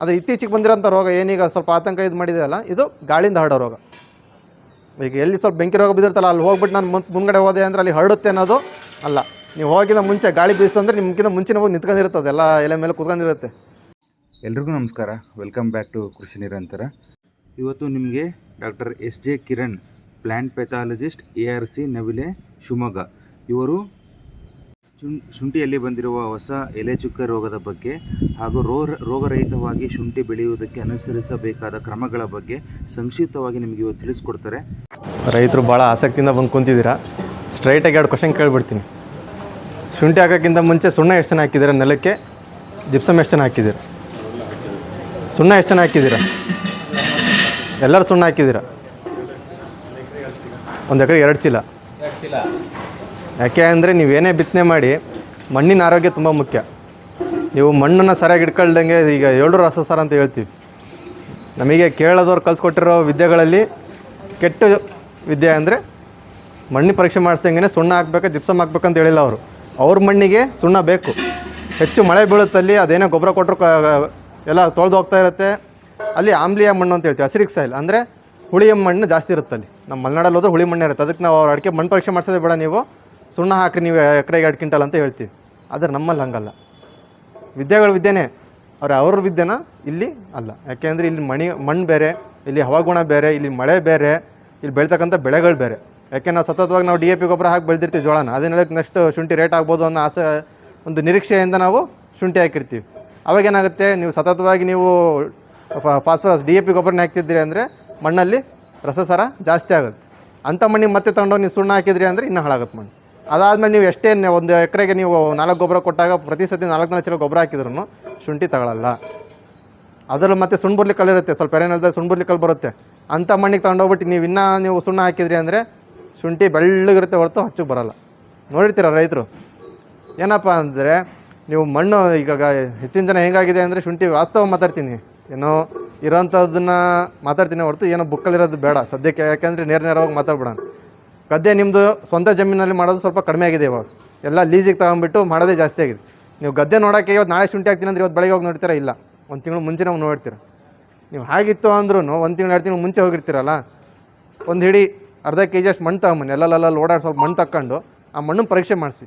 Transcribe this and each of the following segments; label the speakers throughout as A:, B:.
A: ಅದು ಇತ್ತೀಚೆಗೆ ಬಂದಿರೋಂಥ ರೋಗ ಏನೀಗ ಸ್ವಲ್ಪ ಆತಂಕ ಇದು ಮಾಡಿದೆಯಲ್ಲ, ಇದು ಗಾಳಿಯಿಂದ ಹರಡೋ ರೋಗ. ಈಗ ಎಲ್ಲಿ ಸ್ವಲ್ಪ ಬೆಂಕಿ ರೋಗ ಬಿದ್ದಿರ್ತಲ್ಲ, ಅಲ್ಲಿ ಹೋಗ್ಬಿಟ್ಟು ನಾನು ಮುಂದ್ಗಡೆ ಹೋದೆ ಅಂದರೆ ಅಲ್ಲಿ ಹರಡುತ್ತೆ ಅನ್ನೋದು ಅಲ್ಲ. ನೀವು ಹೋಗಿದ ಮುಂಚೆ ಗಾಳಿ ಬೀಸ್ತಂದ್ರೆ ನಿಮ್ಗಿಂತ ಮುಂಚಿನ ಹೋಗಿ ನಿಂತ್ಕೊಂಡಿರ್ತದೆ, ಎಲ್ಲ ಎಲೆ ಮೇಲೆ ಕೂತ್ಕೊಂಡಿರುತ್ತೆ.
B: ಎಲ್ರಿಗೂ ನಮಸ್ಕಾರ, ವೆಲ್ಕಮ್ ಬ್ಯಾಕ್ ಟು ಕೃಷಿ ನಿರಂತರ. ಇವತ್ತು ನಿಮಗೆ doctor S J Kiran, plant pathologist, ARC Navile, Shivamogga, ಇವರು ಶುಂಠಿಯಲ್ಲಿ ಬಂದಿರುವ ಹೊಸ ಎಲೆ ಚುಕ್ಕೆ ರೋಗದ ಬಗ್ಗೆ ಹಾಗೂ ರೋಗರಹಿತವಾಗಿ ಶುಂಠಿ ಬೆಳೆಯುವುದಕ್ಕೆ ಅನುಸರಿಸಬೇಕಾದ ಕ್ರಮಗಳ ಬಗ್ಗೆ ಸಂಕ್ಷಿಪ್ತವಾಗಿ ನಿಮಗೆ ಇವತ್ತು ತಿಳಿಸ್ಕೊಡ್ತಾರೆ.
A: ರೈತರು ಭಾಳ ಆಸಕ್ತಿಯಿಂದ ಬಂದು ಕುಂತಿದ್ದೀರಾ. ಸ್ಟ್ರೈಟಾಗಿ 2 ಕ್ವಶನ್ ಕೇಳಿಬಿಡ್ತೀನಿ. ಶುಂಠಿ ಹಾಕೋಕ್ಕಿಂತ ಮುಂಚೆ ಸುಣ್ಣ ಎಷ್ಟು ಜನ ಹಾಕಿದ್ದೀರಾ ನೆಲಕ್ಕೆ? ಜಿಪ್ಸಮ್ ಎಷ್ಟು ಜನ ಹಾಕಿದ್ದೀರಾ? ಸುಣ್ಣ ಎಷ್ಟು ಜನ ಹಾಕಿದ್ದೀರಾ? ಎಲ್ಲರೂ ಸುಣ್ಣ ಹಾಕಿದ್ದೀರಾ? 1 ಎಕರೆಗೆ 2 ಚೀಲ. ಯಾಕೆ ಅಂದರೆ ನೀವೇನೇ ಬಿತ್ತನೆ ಮಾಡಿ ಮಣ್ಣಿನ ಆರೋಗ್ಯ ತುಂಬ ಮುಖ್ಯ. ನೀವು ಮಣ್ಣನ್ನು ಸರಿಯಾಗಿ ಇಟ್ಕೊಳ್ದಂಗೆ, ಈಗ 7 ರಸಸಾರ ಅಂತ ಹೇಳ್ತೀವಿ. ನಮಗೆ ಕೇಳೋದವ್ರು ಕಲಿಸ್ಕೊಟ್ಟಿರೋ ವಿದ್ಯೆಗಳಲ್ಲಿ ಕೆಟ್ಟ ವಿದ್ಯೆ ಅಂದರೆ ಮಣ್ಣಿನ ಪರೀಕ್ಷೆ ಮಾಡಿಸ್ದಂಗೆ ಸುಣ್ಣ ಹಾಕ್ಬೇಕು, ಜಿಪ್ಸಮ್ ಹಾಕ್ಬೇಕಂತ ಹೇಳಿಲ್ಲ ಅವರು. ಅವ್ರ ಮಣ್ಣಿಗೆ ಸುಣ್ಣ ಬೇಕು. ಹೆಚ್ಚು ಮಳೆ ಬೀಳುತ್ತಲ್ಲಿ ಅದೇನೋ ಗೊಬ್ಬರ ಕೊಟ್ಟರು ಎಲ್ಲ ತೊಳೆದು ಹೋಗ್ತಾ ಇರುತ್ತೆ. ಅಲ್ಲಿ ಆಮ್ಲೀಯ ಮಣ್ಣು ಅಂತ ಹೇಳ್ತೀವಿ, ಅಸಿಡಿಕ್ ಸಾಯಿಲ್ ಅಂದರೆ ಹುಳಿಯ ಮಣ್ಣು ಜಾಸ್ತಿ ಇರುತ್ತಲ್ಲಿ. ನಮ್ಮ ಮಲೆನಾಡಲ್ಲಿ ಹೋದ್ರೆ ಹುಳಿ ಮಣ್ಣು ಇರುತ್ತೆ. ಅದಕ್ಕೆ ನಾವು ಅವ್ರ ಅಡಿಕೆ ಮಣ್ಣು ಪರೀಕ್ಷೆ ಮಾಡಿಸೋದೇ ಬೇಡ, ನೀವು ಸುಣ್ಣ ಹಾಕಿ ನೀವು ಎಕರೆಗೆ 2 ಕ್ವಿಂಟಲ್ ಅಂತ ಹೇಳ್ತೀವಿ. ಆದರೆ ನಮ್ಮಲ್ಲಿ ಹಂಗಲ್ಲ. ವಿದ್ಯೆಗಳು ವಿದ್ಯೆನೇ, ಅವ್ರ ವಿದ್ಯೆನ ಇಲ್ಲಿ ಅಲ್ಲ. ಯಾಕೆಂದರೆ ಇಲ್ಲಿ ಮಣ್ಣು ಬೇರೆ, ಇಲ್ಲಿ ಹವಾಗುಣ ಬೇರೆ, ಇಲ್ಲಿ ಮಳೆ ಬೇರೆ, ಇಲ್ಲಿ ಬೆಳೀತಕ್ಕಂಥ ಬೆಳೆಗಳು ಬೇರೆ. ಯಾಕೆ ನಾವು ಸತತವಾಗಿ ನಾವು DAP ಗೊಬ್ಬರ ಹಾಕಿ ಬೆಳೆದಿರ್ತೀವಿ ಜೋಳನ. ಅದನ್ನೆಲ್ಲ ನೆಕ್ಸ್ಟ್ ಶುಂಠಿ ರೇಟ್ ಆಗ್ಬೋದು ಅನ್ನೋ ಆಸೆ, ಒಂದು ನಿರೀಕ್ಷೆಯಿಂದ ನಾವು ಶುಂಠಿ ಹಾಕಿರ್ತೀವಿ. ಅವಾಗೇನಾಗುತ್ತೆ, ನೀವು ಸತತವಾಗಿ ನೀವು ಫಾಸ್ಫರಸ್ DAP ಗೊಬ್ಬರನ ಹಾಕ್ತಿದ್ದೀರಿ ಅಂದರೆ ಮಣ್ಣಲ್ಲಿ ರಸಸಾರ ಜಾಸ್ತಿ ಆಗುತ್ತೆ. ಅಂಥ ಮಣ್ಣಿಗೆ ಮತ್ತೆ ತೊಗೊಂಡೋಗಿ ನೀವು ಸುಣ್ಣ ಹಾಕಿದ್ರಿ ಅಂದರೆ ಇನ್ನೂ ಹಾಳಾಗುತ್ತೆ ಮಣ್ಣು. ಅದಾದಮೇಲೆ ನೀವು ಎಷ್ಟೇ 1 ಎಕರೆಗೆ ನೀವು 4 ಗೊಬ್ಬರ ಕೊಟ್ಟಾಗ ಪ್ರತಿ ಸತಿ 4 ಚೀಲ ಗೊಬ್ಬರ ಹಾಕಿದ್ರೂ ಶುಂಠಿ ತಗೊಳ್ಳಲ್ಲ. ಅದರಲ್ಲಿ ಮತ್ತೆ ಸುಣ್ಬುರ್ಲಿ ಕಲ್ಲು ಇರುತ್ತೆ, ಸ್ವಲ್ಪ ಎರೆನೆಲದಲ್ಲಿ ಸುಣ್ಬುರ್ಲಿ ಕಲ್ಲು ಬರುತ್ತೆ. ಅಂಥ ಮಣ್ಣಿಗೆ ತೊಗೊಂಡೋಗ್ಬಿಟ್ಟು ನೀವು ಸುಣ್ಣ ಹಾಕಿದ್ರಿ ಅಂದರೆ ಶುಂಠಿ ಬೆಳ್ಳಗಿರುತ್ತೆ ಹೊರತು ಹಚ್ಚಕ್ಕೆ ಬರೋಲ್ಲ. ನೋಡಿರ್ತೀರ ರೈತರು. ಏನಪ್ಪ ಅಂದರೆ ನೀವು ಮಣ್ಣು ಈಗ ಹೆಚ್ಚಿನ ಜನ ಹೇಗಾಗಿದೆ ಅಂದರೆ, ಶುಂಠಿ ವಾಸ್ತವ ಮಾತಾಡ್ತೀನಿ, ಏನೋ ಇರೋಂಥದ್ದನ್ನು ಮಾತಾಡ್ತೀನಿ ಹೊರತು ಏನೋ ಬುಕ್ಕಲ್ಲಿರೋದು ಬೇಡ ಸದ್ಯಕ್ಕೆ. ಯಾಕೆಂದರೆ ನೇರವಾಗಿ ಮಾತಾಡ್ಬಿಡೋಣ. ಗದ್ದೆ ನಿಮ್ಮದು ಸ್ವಂತ ಜಮೀನಲ್ಲಿ ಮಾಡೋದು ಸ್ವಲ್ಪ ಕಡಿಮೆ ಆಗಿದೆ ಇವಾಗ. ಎಲ್ಲ ಲೀಸಿಗೆ ತಗೊಂಡ್ಬಿಟ್ಟು ಮಾಡೋದೇ ಜಾಸ್ತಿ ಆಗಿದೆ. ನೀವು ಗದ್ದೆ ನೋಡೋಕ್ಕೆ ಇವತ್ತು ನಾಳೆ ಶುಂಠಿ ಹಾಕ್ತೀನಿ ಅಂದರೆ ಇವತ್ತು ಬೆಳಗ್ಗೆ ಹೋಗಿ ನೋಡ್ತೀರಾ? ಇಲ್ಲ, 1 ತಿಂಗಳು ಮುಂಚೆ ನಾವು ನೋಡ್ತೀರ. ನೀವು ಹಾಗಿತ್ತು ಅಂದ್ರೂ 1 ತಿಂಗಳು 2 ತಿಂಗಳು ಮುಂಚೆ ಹೋಗಿರ್ತೀರಲ್ಲ, ಒಂದು ಹಿಡಿ ಅರ್ಧ kg ಅಷ್ಟು ಮಣ್ಣು ತಗೊಂಬನ್ನಿ, ಎಲ್ಲ ಓಡಾಡಿ ಸ್ವಲ್ಪ ಮಣ್ಣು ತಗೊಂಡು ಆ ಮಣ್ಣನ್ನು ಪರೀಕ್ಷೆ ಮಾಡಿಸಿ.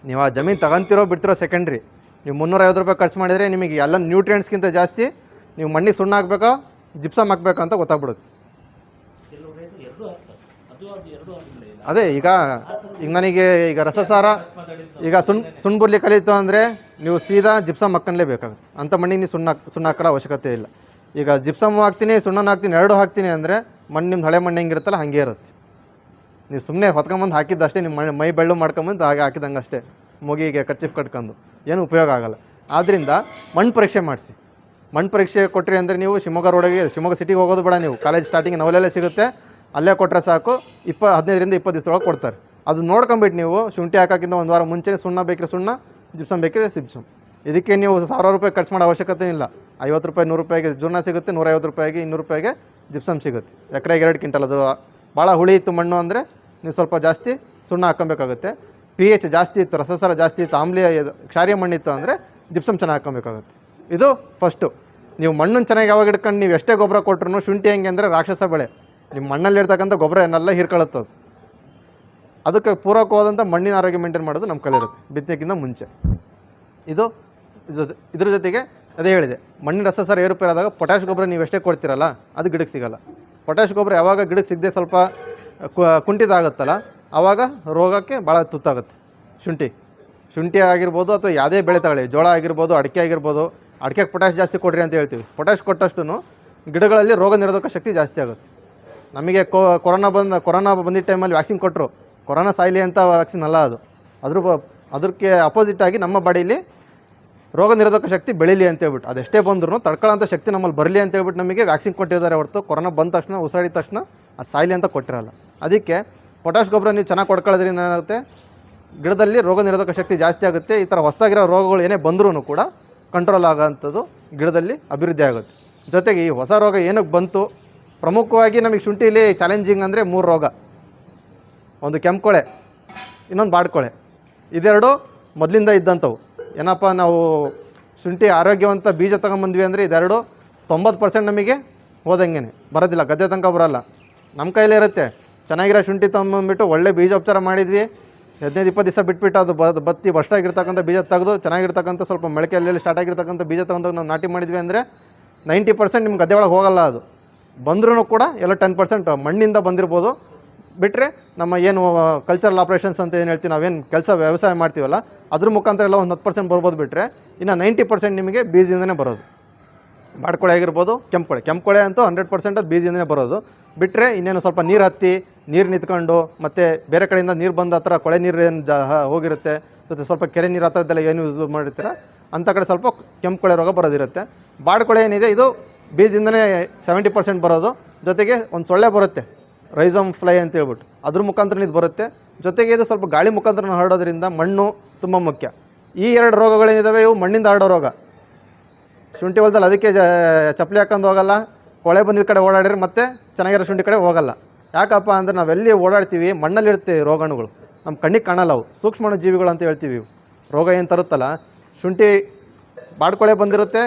A: ನೀವು ಆ ಜಮೀನು ತಗೊಂತಿರೋ ಬಿಡ್ತಿರೋ ಸೆಕೆಂಡ್ರಿ. ನೀವು 350 ರೂಪಾಯಿ ಖರ್ಚು ಮಾಡಿದರೆ ನಿಮಗೆ ಎಲ್ಲ ನ್ಯೂಟ್ರಿಯೆಂಟ್ಸ್ಗಿಂತ ಜಾಸ್ತಿ ನೀವು ಮಣ್ಣಿಗೆ ಸುಣ್ಣ ಹಾಕ್ಬೇಕಾ ಜಿಪ್ಸಮ್ ಹಾಕ್ಬೇಕಾ ಅಂತ ಗೊತ್ತಾಗ್ಬಿಡುತ್ತೆ. ಅದೇ ಈಗ ನನಗೆ ಈಗ ರಸಸಾರ ಈಗ ಸುಣ್ಬುರ್ಲಿ ಕಲಿತು ಅಂದರೆ ನೀವು ಸೀದಾ ಜಿಪ್ಸಮ್ ಹಾಕ್ಕೊಂಡ್ಲೇಬೇಕಾಗುತ್ತೆ. ಅಂಥ ಮಣ್ಣಿಗೆ ನೀವು ಸುಣ್ಣ ಹಾಕೋ ಅವಶ್ಯಕತೆ ಇಲ್ಲ. ಈಗ ಜಿಪ್ಸಮ್ ಹಾಕ್ತೀನಿ, ಸುಣ್ಣನ ಹಾಕ್ತೀನಿ, 2 ಹಾಕ್ತೀನಿ ಅಂದರೆ ಮಣ್ಣು ನಿಮ್ದು ಹಳೆ ಮಣ್ಣು ಹೆಂಗಿರುತ್ತಲ್ಲ ಹಾಗೆ ಇರುತ್ತೆ. ನೀವು ಸುಮ್ಮನೆ ಹೊತ್ಕೊಂಬಂದು ಹಾಕಿದ್ದಷ್ಟೇ, ನಿಮ್ಮ ಮೈ ಬೆಳ್ಳು ಮಾಡ್ಕೊಂಬಂದು ಹಾಗೆ ಹಾಕಿದಂಗೆ ಅಷ್ಟೇ, ಮುಗಿಗೆ ಕರ್ಚಿಫ್ ಕಟ್ಕೊಂಡು ಏನು ಉಪಯೋಗ ಆಗೋಲ್ಲ. ಆದ್ದರಿಂದ ಮಣ್ಣು ಪರೀಕ್ಷೆ ಮಾಡಿಸಿ. ಮಣ್ಣು ಪರೀಕ್ಷೆ ಕೊಟ್ಟರೆ ಅಂದರೆ ನೀವು ಶಿವಮೊಗ್ಗ ರೋಡಿಗೆ, ಶಿವಮೊಗ್ಗ ಸಿಟಿಗೆ ಹೋಗೋದು ಬೇಡ. ನೀವು ಕಾಲೇಜ್ ಸ್ಟಾರ್ಟಿಂಗ್ ನವಲೆಲ್ಲೇ ಸಿಗುತ್ತೆ, ಅಲ್ಲೇ ಕೊಟ್ಟರೆ ಸಾಕು. 15ರಿಂದ 20 ದಿವಸದೊಳಗೆ ಕೊಡ್ತಾರೆ. ಅದು ನೋಡ್ಕೊಂಬಿಟ್ಟು ನೀವು ಶುಂಠಿ ಹಾಕೋಕ್ಕಿಂತ 1 ವಾರ ಮುಂಚೆ ಸುಣ್ಣ ಬೇಕಿದ್ರೆ ಸುಣ್ಣ, ಜಿಪ್ಸಮ್ ಬೇಕಿದ್ರೆ ಜಿಪ್ಸಮ್. ಇದಕ್ಕೆ ನೀವು 1000 ರೂಪಾಯಿ ಖರ್ಚು ಮಾಡೋ ಅವಶ್ಯಕತೆ ಇಲ್ಲ. 50 ರೂಪಾಯಿ 100 ರೂಪಾಯಿಗೆ ಸುಣ್ಣ ಸಿಗುತ್ತೆ, 150 ರೂಪಾಯಿಗೆ 200 ರೂಪಾಯಿಗೆ ಜಿಪ್ಸಮ್ ಸಿಗುತ್ತೆ. ಎಕರೆಗೆ 2 ಕ್ವಿಂಟಲ್. ಅದು ಭಾಳ ಹುಳಿ ಇತ್ತು ಮಣ್ಣು ಅಂದರೆ ನೀವು ಸ್ವಲ್ಪ ಜಾಸ್ತಿ ಸುಣ್ಣ ಹಾಕ್ಕೊಬೇಕಾಗುತ್ತೆ. pH ಜಾಸ್ತಿ ಇತ್ತು, ರಸಸಾರ ಜಾಸ್ತಿ ಇತ್ತು, ಆಮ್ಲೀಯ ಕ್ಷಾರೀಯ ಮಣ್ಣಿತ್ತು ಅಂದರೆ ಜಿಪ್ಸಮ್ ಚೆನ್ನಾಗಿ ಹಾಕ್ಕೊಬೇಕಾಗುತ್ತೆ. ಇದು ಫಸ್ಟು. ನೀವು ಮಣ್ಣನ್ನು ಚೆನ್ನಾಗಿ ಯಾವಾಗ ಹಿಡ್ಕೊಂಡು ನೀವು ಎಷ್ಟೇ ಗೊಬ್ಬರ ಕೊಟ್ಟರು, ಶುಂಠಿ ಹೆಂಗೆ ಅಂದರೆ ರಾಕ್ಷಸ ಬೆಳೆ. ನಿಮ್ಮ ಮಣ್ಣಲ್ಲಿರ್ತಕ್ಕಂಥ ಗೊಬ್ಬರ ಏನೆಲ್ಲ ಹೀರ್ಕೊಳ್ಳುತ್ತದೆ. ಅದಕ್ಕೆ ಪೂರಕವಾದಂಥ ಮಣ್ಣಿನ ಆರೋಗ್ಯ ಮೇಂಟೈನ್ ಮಾಡೋದು ನಮ್ಮ ಕೈಲಿರುತ್ತೆ ಬಿತ್ತನೆಗಿಂತ ಮುಂಚೆ. ಇದ್ರ ಜೊತೆಗೆ ಅದೇ ಹೇಳಿದೆ, ಮಣ್ಣಿನ ರಸಸಾರ ಏರುಪೇರಾದಾಗ ಪೊಟ್ಯಾಷ್ ಗೊಬ್ಬರ ನೀವು ಎಷ್ಟೇ ಕೊಡ್ತೀರಲ್ಲ ಅದು ಗಿಡಕ್ಕೆ ಸಿಗೋಲ್ಲ. ಪೊಟ್ಯಾಷ್ ಗೊಬ್ಬರ ಯಾವಾಗ ಗಿಡಕ್ಕೆ ಸಿಗದೆ ಸ್ವಲ್ಪ ಕುಂಠಿತ ಆಗುತ್ತಲ್ಲ, ಆವಾಗ ರೋಗಕ್ಕೆ ಭಾಳ ತುತ್ತಾಗುತ್ತೆ. ಶುಂಠಿ ಆಗಿರ್ಬೋದು ಅಥವಾ ಯಾವುದೇ ಬೆಳೆ ತಗೊಳ್ಳಿ, ಜೋಳ ಆಗಿರ್ಬೋದು, ಅಡಿಕೆ ಆಗಿರ್ಬೋದು. ಅಡಿಕೆಗೆ ಪೊಟ್ಯಾಷ್ ಜಾಸ್ತಿ ಕೊಡ್ರಿ ಅಂತ ಹೇಳ್ತೀವಿ. ಪೊಟ್ಯಾಷ್ ಕೊಟ್ಟಷ್ಟು ಗಿಡಗಳಲ್ಲಿ ರೋಗ ನಿರೋಧಕ ಶಕ್ತಿ ಜಾಸ್ತಿ ಆಗುತ್ತೆ. ನಮಗೆ ಕೊರೋನಾ ಬಂದಿದ್ದ ಟೈಮಲ್ಲಿ ವ್ಯಾಕ್ಸಿನ್ ಕೊಟ್ಟರು. ಕೊರೋನಾ ಸಾಯಿಲಿ ಅಂತ ವ್ಯಾಕ್ಸಿನ್ ಅಲ್ಲ ಅದು. ಅದಕ್ಕೆ ಅಪೋಸಿಟಾಗಿ ನಮ್ಮ ಬಾಡಿಯಲ್ಲಿ ರೋಗ ನಿರೋಧಕ ಶಕ್ತಿ ಬೆಳೀಲಿ ಅಂತೇಳ್ಬಿಟ್ಟು, ಅದೆಷ್ಟೇ ಬಂದರೂ ತಡ್ಕೊಳ್ಳೋಂಥ ಶಕ್ತಿ ನಮ್ಮಲ್ಲಿ ಬರಲಿ ಅಂತೇಳ್ಬಿಟ್ಟು ನಮಗೆ ವ್ಯಾಕ್ಸಿನ್ ಕೊಟ್ಟಿದ್ದಾರೆ ಹೊರತು ಕೊರೋನಾ ಬಂದ ತಕ್ಷಣ ಉಸಿರಾಡಿದ ತಕ್ಷಣ ಅದು ಸಾಯಿಲಿ ಅಂತ ಕೊಟ್ಟಿರಲ್ಲ. ಅದಕ್ಕೆ ಪೊಟ್ಯಾಷ್ ಗೊಬ್ಬರ ನೀವು ಚೆನ್ನಾಗಿ ಕೊಡ್ಕೊಳ್ಳೋದ್ರಿಂದ ಏನಾಗುತ್ತೆ, ಗಿಡದಲ್ಲಿ ರೋಗ ನಿರೋಧಕ ಶಕ್ತಿ ಜಾಸ್ತಿ ಆಗುತ್ತೆ. ಈ ಥರ ಹೊಸದಾಗಿರೋ ರೋಗಗಳು ಏನೇ ಬಂದರೂ ಕೂಡ ಕಂಟ್ರೋಲ್ ಆಗೋಂಥದ್ದು ಗಿಡದಲ್ಲಿ ಅಭಿವೃದ್ಧಿ ಆಗುತ್ತೆ. ಜೊತೆಗೆ ಈ ಹೊಸ ರೋಗ ಏನಕ್ಕೆ ಬಂತು, ಪ್ರಮುಖವಾಗಿ ನಮಗೆ ಶುಂಠಿಲಿ ಚಾಲೆಂಜಿಂಗ್ ಅಂದರೆ 3 ರೋಗ. ಒಂದು ಕೆಂಪುಕೊಳೆ, ಇನ್ನೊಂದು ಬಾಡ್ಕೊಳೆ. ಇದೆರಡು ಮೊದಲಿಂದ ಇದ್ದಂಥವು. ಏನಪ್ಪ ನಾವು ಶುಂಠಿ ಆರೋಗ್ಯವಂತ ಬೀಜ ತೊಗೊಂಬಂದ್ವಿ ಅಂದರೆ ಇದೆರಡು 90% ನಮಗೆ ಹೋದಂಗೆ ಬರೋದಿಲ್ಲ, ಗದ್ದೆ ತನಕ ಬರೋಲ್ಲ. ನಮ್ಮ ಕೈಲೇ ಇರುತ್ತೆ. ಚೆನ್ನಾಗಿರೋ ಶುಂಠಿ ತೊಗೊಂಬಂದ್ಬಿಟ್ಟು ಒಳ್ಳೆ ಬೀಜೋಪಚಾರ ಮಾಡಿದ್ವಿ, 15-20 ದಿವಸ ಬಿಟ್ಬಿಟ್ಟು ಅದು ಬತ್ತಿ ಬಸ್ಟಾಗಿರ್ತಕ್ಕಂಥ ಬೀಜ ತೆಗೆದು ಚೆನ್ನಾಗಿರ್ತಕ್ಕಂಥ ಸ್ವಲ್ಪ ಮೊಳಕೆಯಲ್ಲಿ ಸ್ಟಾರ್ಟ್ ಆಗಿರ್ತಕ್ಕಂಥ ಬೀಜ ತೊಗೊಂಡು ನಾವು ನಾಟಿ ಮಾಡಿದ್ವಿ ಅಂದರೆ 90% ನಿಮ್ಮ ಗದ್ದೆ ಒಳಗೆ ಹೋಗಲ್ಲ. ಅದು ಬಂದ್ರೂ ಕೂಡ ಎಲ್ಲ 10% ಮಣ್ಣಿಂದ ಬಂದಿರ್ಬೋದು. ಬಿಟ್ಟರೆ ನಮ್ಮ ಏನು ಕಲ್ಚರಲ್ ಆಪ್ರೇಷನ್ಸ್ ಅಂತ ಏನು ಹೇಳ್ತೀವಿ, ನಾವೇನು ವ್ಯವಸಾಯ ಮಾಡ್ತೀವಲ್ಲ ಅದ್ರ ಮುಖಾಂತರ ಎಲ್ಲ ಒಂದು 10% ಬರ್ಬೋದು. ಬಿಟ್ಟರೆ ಇನ್ನು 90% ನಿಮಗೆ ಬೀಜದಿಂದನೇ ಬರೋದು. ಬಾಡ್ಕೊಳೆ ಆಗಿರ್ಬೋದು, ಕೆಂಪುಕೊಳೆ ಅಂತೂ 100% ಅದು ಬೀಜದಿಂದನೇ ಬರೋದು. ಬಿಟ್ಟರೆ ಇನ್ನೇನು ಸ್ವಲ್ಪ ನೀರು ಹತ್ತಿ ನೀರು ನಿಂತ್ಕೊಂಡು ಮತ್ತು ಬೇರೆ ಕಡೆಯಿಂದ ನೀರು ಬಂದ ಹತ್ರ ಕೊಳೆ ನೀರು ಏನು ಹೋಗಿರುತ್ತೆ, ಮತ್ತು ಸ್ವಲ್ಪ ಕೆರೆ ನೀರು ಆ ಥರದ್ದೆಲ್ಲ ಏನು ಯೂಸ್ ಮಾಡಿರ್ತೀರ ಅಂಥ ಕಡೆ ಸ್ವಲ್ಪ ಕೆಂಪುಕೊಳೆ ರೋಗ ಬರೋದಿರುತ್ತೆ. ಬಾಡ್ಕೊಳೆ ಏನಿದೆ ಇದು ಬೀಜದಿಂದನೇ 70% ಬರೋದು. ಜೊತೆಗೆ ಒಂದು ಸೊಳ್ಳೆ ಬರುತ್ತೆ, ರೈಸಮ್ ಫ್ಲೈ ಅಂತ ಹೇಳ್ಬಿಟ್ಟು, ಅದ್ರ ಮುಖಾಂತರ ಇದು ಬರುತ್ತೆ. ಜೊತೆಗೆ ಇದು ಸ್ವಲ್ಪ ಗಾಳಿ ಮುಖಾಂತರ ಹರಡೋದ್ರಿಂದ ಮಣ್ಣು ತುಂಬ ಮುಖ್ಯ. ಈ 2 ರೋಗಗಳೇನಿದ್ದಾವೆ ಇವು ಮಣ್ಣಿಂದ ಹರಡೋ ರೋಗ. ಶುಂಠಿ ಹೊಲದಲ್ಲಿ ಅದಕ್ಕೆ ಚಪ್ಪಲಿ ಹಾಕೊಂಡು ಹೋಗಲ್ಲ, ಕೊಳೆ ಬಂದಿದ್ದ ಕಡೆ ಓಡಾಡಿದ್ರೆ ಮತ್ತೆ ಚೆನ್ನಾಗಿರೋ ಶುಂಠಿ ಕಡೆ ಹೋಗಲ್ಲ. ಯಾಕಪ್ಪ ಅಂದರೆ ನಾವೆಲ್ಲಿ ಓಡಾಡ್ತೀವಿ ಮಣ್ಣಲ್ಲಿರುತ್ತೆ ರೋಗಾಣುಗಳು, ನಮ್ಮ ಕಣ್ಣಿಗೆ ಕಾಣಲ್ಲ. ಅವು ಸೂಕ್ಷ್ಮಾಣು ಜೀವಿಗಳು ಅಂತ ಹೇಳ್ತೀವಿ. ಇವು ರೋಗ ಏನು ತರುತ್ತಲ್ಲ, ಶುಂಠಿ ಬಾಡ್ಕೊಳೆ ಬಂದಿರುತ್ತೆ,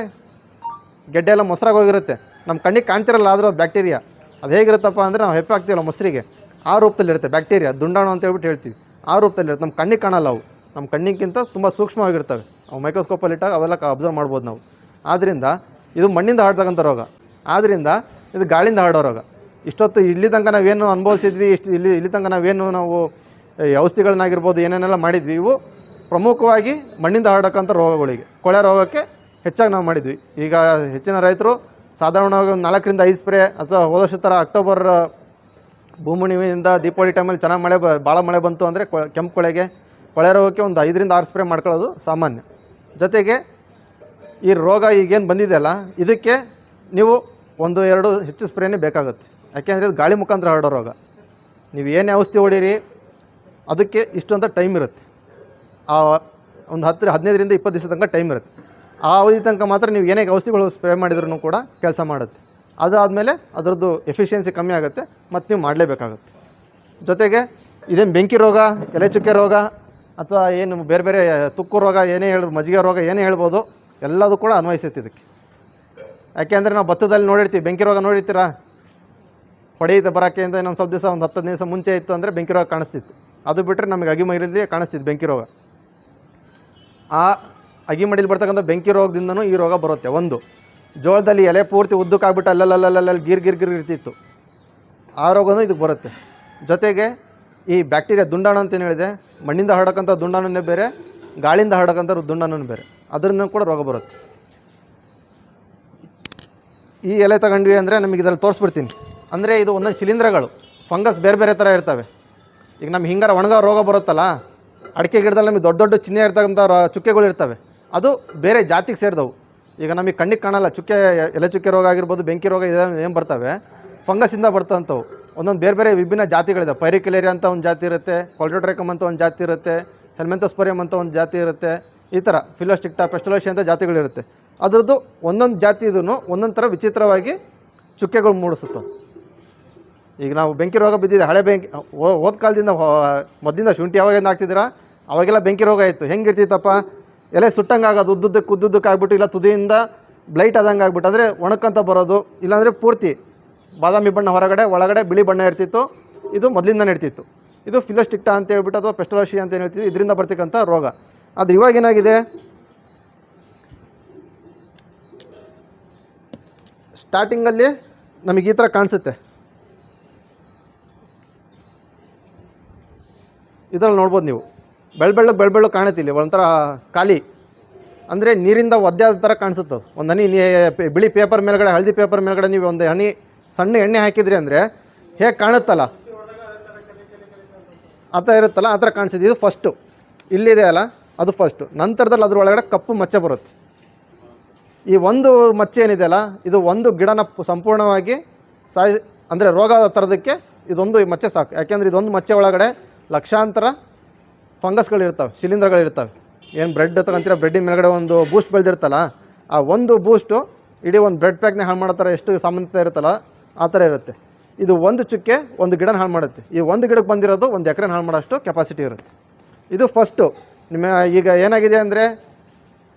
A: ಗೆಡ್ಡೆ ಎಲ್ಲ ಮೊಸರಾಗಿ ಹೋಗಿರುತ್ತೆ, ನಮ್ಮ ಕಣ್ಣಿಗೆ ಕಾಣ್ತಿರಲ್ಲ. ಆದರೂ ಅದು ಬ್ಯಾಕ್ಟೀರಿಯಾ. ಅದು ಹೇಗಿರುತ್ತಪ್ಪ ಅಂದರೆ ನಾವು ಹೆಪ್ಪೆ ಹಾಕ್ತೀವಲ್ಲ ಮೊಸರಿಗೆ, ಆ ರೂಪದಲ್ಲಿರುತ್ತೆ ಬ್ಯಾಕ್ಟೀರಿಯಾ, ದುಂಡಾಣು ಅಂತ ಹೇಳ್ಬಿಟ್ಟು ಹೇಳ್ತೀವಿ. ಆ ರೂಪದಲ್ಲಿರುತ್ತೆ, ನಮ್ಮ ಕಣ್ಣಿಗೆ ಕಾಣಲ್ಲ. ಅವು ನಮ್ಮ ಕಣ್ಣಿಗಿಂತ ತುಂಬ ಸೂಕ್ಷ್ಮವಾಗಿರ್ತವೆ. ಅವು ಮೈಕ್ರೋಸ್ಕೋಪಲ್ಲಿ ಇಟ್ಟಾಗ ಅವೆಲ್ಲ ಅಬ್ಸರ್ವ್ ಮಾಡ್ಬೋದು ನಾವು. ಆದ್ದರಿಂದ ಇದು ಮಣ್ಣಿಂದ ಹರಡ್ತಕ್ಕಂಥ ರೋಗ. ಆದ್ದರಿಂದ ಇದು ಗಾಳಿಯಿಂದ ಹರಡೋ ರೋಗ. ಇಷ್ಟೊತ್ತು ಇಲ್ಲಿ ತನಕ ನಾವೇನು ಅನುಭವಿಸಿದ್ವಿ, ಇಲ್ಲಿ ತನಕ ನಾವು ಔಷಧಿಗಳನ್ನಾಗಿರ್ಬೋದು ಏನೇನೆಲ್ಲ ಮಾಡಿದ್ವಿ, ಇವು ಪ್ರಮುಖವಾಗಿ ಮಣ್ಣಿಂದ ಹರಡಕ್ಕಂಥ ರೋಗಗಳಿಗೆ, ಕೊಳೆ ರೋಗಕ್ಕೆ ಹೆಚ್ಚಾಗಿ ನಾವು ಮಾಡಿದ್ವಿ. ಈಗ ಹೆಚ್ಚಿನ ರೈತರು ಸಾಧಾರಣವಾಗಿ ಒಂದು 4-5 ಸ್ಪ್ರೇ, ಅಥವಾ ಹೋದ ವರ್ಷ ಥರ ಅಕ್ಟೋಬರ್ ಭೂಮುಣಿವಿಂದ ದೀಪಾವಳಿ ಟೈಮಲ್ಲಿ ಚೆನ್ನಾಗಿ ಭಾಳ ಮಳೆ ಬಂತು ಅಂದರೆ ಕೊಳೆ ರೋಗಕ್ಕೆ ಒಂದು 5-6 ಸ್ಪ್ರೇ ಮಾಡ್ಕೊಳ್ಳೋದು ಸಾಮಾನ್ಯ. ಜೊತೆಗೆ ಈ ರೋಗ ಈಗೇನು ಬಂದಿದೆಯಲ್ಲ ಇದಕ್ಕೆ ನೀವು 1-2 ಹೆಚ್ಚು ಸ್ಪ್ರೇನೇ ಬೇಕಾಗುತ್ತೆ. ಯಾಕೆಂದರೆ ಇದು ಗಾಳಿ ಮುಖಾಂತರ ಹರಡೋ ರೋಗ. ನೀವು ಏನೇ ಔಷಧಿ ಹೊಡೀರಿ ಅದಕ್ಕೆ ಇಷ್ಟು ಅಂತ ಟೈಮ್ ಇರುತ್ತೆ. ಒಂದು 15ರಿಂದ 20 ದಿವಸ ತನಕ ಟೈಮ್ ಇರುತ್ತೆ. ಆ ಅವಧಿ ತನಕ ಮಾತ್ರ ನೀವು ಏನೇ ಔಷಧಿಗಳು ಸ್ಪ್ರೇ ಮಾಡಿದ್ರೂ ಕೂಡ ಕೆಲಸ ಮಾಡುತ್ತೆ. ಅದಾದಮೇಲೆ ಅದರದ್ದು ಎಫಿಷಿಯನ್ಸಿ ಕಮ್ಮಿ ಆಗುತ್ತೆ, ಮತ್ತು ನೀವು ಮಾಡಲೇಬೇಕಾಗುತ್ತೆ. ಜೊತೆಗೆ ಇದೇನು ಬೆಂಕಿ ರೋಗ, ಎಲೆ ಚುಕ್ಕೆ ರೋಗ, ಅಥವಾ ಏನು ಬೇರೆ ಬೇರೆ ತುಕ್ಕು ರೋಗ ಏನೇ ಮಜ್ಜಿಗೆ ರೋಗ ಏನೇ ಹೇಳ್ಬೋದು, ಎಲ್ಲದೂ ಕೂಡ ಅನ್ವಯಿಸುತ್ತೆ ಇದಕ್ಕೆ. ಯಾಕೆಂದರೆ ನಾವು ಭತ್ತದಲ್ಲಿ ನೋಡಿರ್ತೀವಿ, ಬೆಂಕಿ ರೋಗ ನೋಡಿರ್ತೀರಾ, ಹೊಡೆಯುತ್ತೆ ಬರೋಕ್ಕೆ ಅಂತ ಇನ್ನೊಂದು ಸ್ವಲ್ಪ ದಿವಸ, ಒಂದು 10 ದಿವಸ ಮುಂಚೆ ಇತ್ತು ಅಂದರೆ ಬೆಂಕಿ ರೋಗ ಕಾಣಿಸ್ತಿತ್ತು. ಅದು ಬಿಟ್ಟರೆ ನಮಗೆ ಅಗಿಮೈರಲ್ಲಿ ಕಾಣಿಸ್ತಿತ್ತು ಬೆಂಕಿ ರೋಗ. ಆ ಅಗಿಮಡಿಲಿ ಬರ್ತಕ್ಕಂಥ ಬೆಂಕಿ ರೋಗದಿಂದನೂ ಈ ರೋಗ ಬರುತ್ತೆ. ಒಂದು ಜೋಳದಲ್ಲಿ ಎಲೆ ಪೂರ್ತಿ ಉದ್ದಕ್ಕಾಗ್ಬಿಟ್ಟು ಅಲ್ಲಲ್ಲಿ ಗಿರ್ ಇರ್ತಿತ್ತು, ಆ ರೋಗನೂ ಇದಕ್ಕೆ ಬರುತ್ತೆ. ಜೊತೆಗೆ ಈ ಬ್ಯಾಕ್ಟೀರಿಯಾ ದುಂಡಾಣು ಅಂತೇನು ಹೇಳಿದೆ, ಮಣ್ಣಿಂದ ಹರಡಕ್ಕಂಥ ದುಂಡಾಣುನೇ ಬೇರೆ, ಗಾಳಿಯಿಂದ ಹರಡಕ್ಕಂಥ ದುಂಡಾಣು ಬೇರೆ, ಅದರಿಂದ ಕೂಡ ರೋಗ ಬರುತ್ತೆ. ಈ ಎಲೆ ತಗೊಂಡ್ವಿ ಅಂದರೆ ನಮಗೆ ಇದರಲ್ಲಿ ತೋರಿಸ್ಬಿಡ್ತೀನಿ. ಅಂದರೆ ಇದು ಒಂದೊಂದು ಶಿಲೀಂಧ್ರಗಳು, ಫಂಗಸ್ ಬೇರೆ ಬೇರೆ ಥರ ಇರ್ತವೆ. ಈಗ ನಮ್ಗೆ ಹಿಂಗಾರ ಒಣಗ ರೋಗ ಬರುತ್ತಲ್ಲ, ಅಡಿಕೆ ಗಿಡದಲ್ಲಿ ನಮಗೆ ದೊಡ್ಡ ಚಿಹ್ನೆ ಇರ್ತಕ್ಕಂಥ ಚುಕ್ಕೆಗಳು ಇರ್ತವೆ, ಅದು ಬೇರೆ ಜಾತಿಗೆ ಸೇರಿದವು. ಈಗ ನಮಗೆ ಕಣ್ಣಿಗೆ ಕಾಣಲ್ಲ. ಎಲೆ ಚುಕ್ಕೆ ರೋಗ ಆಗಿರ್ಬೋದು, ಬೆಂಕಿ ರೋಗ ಏನು ಬರ್ತವೆ, ಫಂಗಸ್ಸಿಂದ ಬರ್ತಂಥವು. ಒಂದೊಂದು ಬೇರೆ ಬೇರೆ ವಿಭಿನ್ನ ಜಾತಿಗಳಿದೆ. ಪೈರಿಕ್ಯುಲೇರಿಯಾ ಅಂತ ಒಂದು ಜಾತಿ ಇರುತ್ತೆ, ಕೊಲ್ಟೋಟ್ರೈಕಮ್ ಅಂತ ಒಂದು ಜಾತಿ ಇರುತ್ತೆ, ಹೆಲ್ಮೆಂಥೋಸ್ಪೋರಿಯಮ್ ಅಂತ ಒಂದು ಜಾತಿ ಇರುತ್ತೆ. ಈ ಥರ ಫಿಲೋಸ್ಟಿಕ್ಟಾ, ಪೆಸ್ಟುಲೋಸಿಯಾ ಅಂತ ಜಾತಿಗಳಿರುತ್ತೆ. ಅದರದ್ದು ಒಂದೊಂದು ಜಾತಿದೂ ಒಂದೊಂದು ಥರ ವಿಚಿತ್ರವಾಗಿ ಚುಕ್ಕೆಗಳು ಮೂಡಿಸುತ್ತೆ. ಈಗ ನಾವು ಬೆಂಕಿ ರೋಗ ಬಿದ್ದಿದೆ, ಹಳೆ ಬೆಂಕಿ ಹೋದ ಕಾಲದಿಂದ ಮೊದಲಿಂದ ಶುಂಠಿ ಯಾವಾಗಿಂದ ಹಾಕ್ತಿದ್ದೀರಾ ಅವಾಗೆಲ್ಲ ಬೆಂಕಿ ರೋಗ ಇತ್ತು. ಹೆಂಗಿರ್ತಿತ್ತಪ್ಪ, ಎಲೆ ಸುಟ್ಟಂಗೆ ಆಗೋದು, ಉದ್ದುದ್ದಕ್ಕೆ ಆಗ್ಬಿಟ್ಟು, ಇಲ್ಲ ತುದಿಯಿಂದ ಬ್ಲೈಟ್ ಆದಂಗೆ ಆಗ್ಬಿಟ್ಟು, ಅಂದರೆ ಒಣಕ್ಕಂತ ಬರೋದು, ಇಲ್ಲಾಂದರೆ ಪೂರ್ತಿ ಬಾದಾಮಿ ಬಣ್ಣ ಹೊರಗಡೆ, ಒಳಗಡೆ ಬಿಳಿ ಬಣ್ಣ ಇರ್ತಿತ್ತು. ಇದು ಮೊದಲಿಂದನೇ ಇರ್ತಿತ್ತು. ಇದು ಫಿಲೋಸ್ಟಿಕ್ಟಾ ಅಂತ ಹೇಳ್ಬಿಟ್ಟು, ಅಥವಾ ಪೆಸ್ಟುಲೋಸಿಯಾ ಅಂತ ಏನು ಹೇಳ್ತೀವಿ, ಇದರಿಂದ ಬರ್ತಕ್ಕಂಥ ರೋಗ. ಅದು ಇವಾಗೇನಾಗಿದೆ, ಸ್ಟಾರ್ಟಿಂಗಲ್ಲಿ ನಮಗೆ ಈ ಥರ ಕಾಣಿಸುತ್ತೆ. ಇದರಲ್ಲಿ ನೋಡ್ಬೋದು ನೀವು, ಬೆಳ್ಬೆಳ್ಳು ಕಾಣುತ್ತೆ. ಇಲ್ಲಿ ಒಂಥರ ಖಾಲಿ, ಅಂದರೆ ನೀರಿಂದ ಒದ್ದೆ ಆದ ಥರ ಕಾಣಿಸುತ್ತೆ. ಒಂದು ಹನಿ ಬಿಳಿ ಪೇಪರ್ ಮೇಲ್ಗಡೆ, ಹಳದಿ ಪೇಪರ್ ಮೇಲ್ಗಡೆ ನೀವು ಒಂದು ಹನಿ ಸಣ್ಣ ಎಣ್ಣೆ ಹಾಕಿದ್ರಿ ಅಂದರೆ ಹೇಗೆ ಕಾಣುತ್ತಲ್ಲ, ಆ ಥರ ಇರುತ್ತಲ್ಲ, ಆ ಥರ ಕಾಣಿಸುತ್ತೆ. ಇದು ಫಸ್ಟು, ಇಲ್ಲಿದೆ ಅಲ್ಲ, ಅದು ಫಸ್ಟು. ನಂತರದಲ್ಲಿ ಅದ್ರ ಒಳಗಡೆ ಕಪ್ಪು ಮಚ್ಚೆ ಬರುತ್ತೆ. ಈ ಒಂದು ಮಚ್ಚೆ ಏನಿದೆಯಲ್ಲ, ಇದು ಒಂದು ಗಿಡನ ಸಂಪೂರ್ಣವಾಗಿ ಅಂದರೆ ರೋಗ ತರೋದಕ್ಕೆ ಇದೊಂದು ಮಚ್ಚೆ ಸಾಕು. ಯಾಕೆಂದರೆ ಇದೊಂದು ಮಚ್ಚೆ ಒಳಗಡೆ ಲಕ್ಷಾಂತರ ಫಂಗಸ್ಗಳಿರ್ತವೆ, ಶಿಲೀಂಧ್ರಗಳಿರ್ತವೆ. ಏನು ಬ್ರೆಡ್ ತಗೊಂತೀರ, ಬ್ರೆಡ್ಡಿನ ಮೇಲ್ಗಡೆ ಒಂದು ಬೂಸ್ಟ್ ಬೆಳೆದಿರ್ತಲ್ಲ, ಆ ಒಂದು ಬೂಸ್ಟು ಇಡೀ ಒಂದು ಬ್ರೆಡ್ ಪ್ಯಾಕ್ನ ಹಾಳು ಮಾಡೋ ಥರ ಎಷ್ಟು ಸಾಮರ್ಥ್ಯ ಇರುತ್ತಲ್ಲ, ಆ ಥರ ಇರುತ್ತೆ. ಇದು ಒಂದು ಚುಕ್ಕೆ ಒಂದು ಗಿಡನ ಹಾಳು ಮಾಡುತ್ತೆ. ಈ ಒಂದು ಗಿಡಕ್ಕೆ ಬಂದಿರೋದು 1 ಎಕರೆನ ಹಾಳು ಮಾಡೋಷ್ಟು ಕೆಪಾಸಿಟಿ ಇರುತ್ತೆ. ಇದು ಫಸ್ಟು. ನಿಮ್ಮ ಈಗ ಏನಾಗಿದೆ ಅಂದರೆ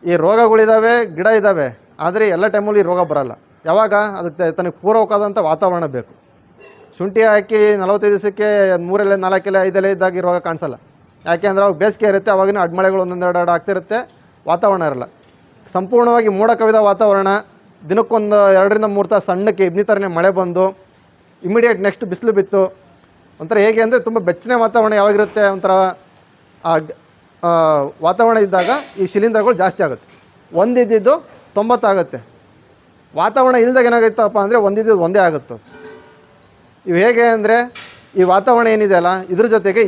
A: ಈ ರೋಗಗಳಿದ್ದಾವೆ, ಗಿಡ ಇದ್ದಾವೆ, ಆದರೆ ಎಲ್ಲ ಟೈಮಲ್ಲಿ ಈ ರೋಗ ಬರೋಲ್ಲ. ಯಾವಾಗ ಅದಕ್ಕೆ ತನಗೆ ಪೂರಕವಾದಂಥ ವಾತಾವರಣ ಬೇಕು. ಶುಂಠಿ ಹಾಕಿ 45 ದಿವಸಕ್ಕೆ 3 ಎಲೆ 4 ಎಲೆ 5 ಎಲೆ ಇದ್ದಾಗ ಈ ರೋಗ ಕಾಣಿಸಲ್ಲ. ಯಾಕೆಂದ್ರೆ ಅವಾಗ ಬೇಸಿಗೆ ಇರುತ್ತೆ, ಅವಾಗಿನ ಅಡ್ಮಳೆಗಳು ಒಂದೊಂದೆರಡು ಆಗ್ತಿರುತ್ತೆ, ವಾತಾವರಣ ಇರಲ್ಲ. ಸಂಪೂರ್ಣವಾಗಿ ಮೋಡ ಕವಿದ ವಾತಾವರಣ, ದಿನಕ್ಕೊಂದು 2 ರಿಂದ 3 ತಾಸು ಸಣ್ಣಕ್ಕೆ ಇಬ್ನಿ ಥರನೇ ಮಳೆ ಬಂದು ಇಮಿಡಿಯೇಟ್ ನೆಕ್ಸ್ಟ್ ಬಿಸಿಲು ಬಿತ್ತು. ಒಂಥರ ಹೇಗೆ ಅಂದರೆ ತುಂಬ ಬೆಚ್ಚನೆ ವಾತಾವರಣ ಯಾವಾಗಿರುತ್ತೆ, ಒಂಥರ ವಾತಾವರಣ ಇದ್ದಾಗ ಈ ಶಿಲೀಂಧ್ರಗಳು ಜಾಸ್ತಿ ಆಗುತ್ತೆ. ಒಂದಿದ್ದು 90 ಆಗುತ್ತೆ. ವಾತಾವರಣ ಇಲ್ದಾಗ ಏನಾಗುತ್ತಪ್ಪ ಅಂದರೆ ಒಂದಿದ್ದು ಒಂದೇ ಆಗುತ್ತೆ. ಇವು ಹೇಗೆ ಅಂದರೆ ಈ ವಾತಾವರಣ ಏನಿದೆಯಲ್ಲ, ಇದ್ರ ಜೊತೆಗೆ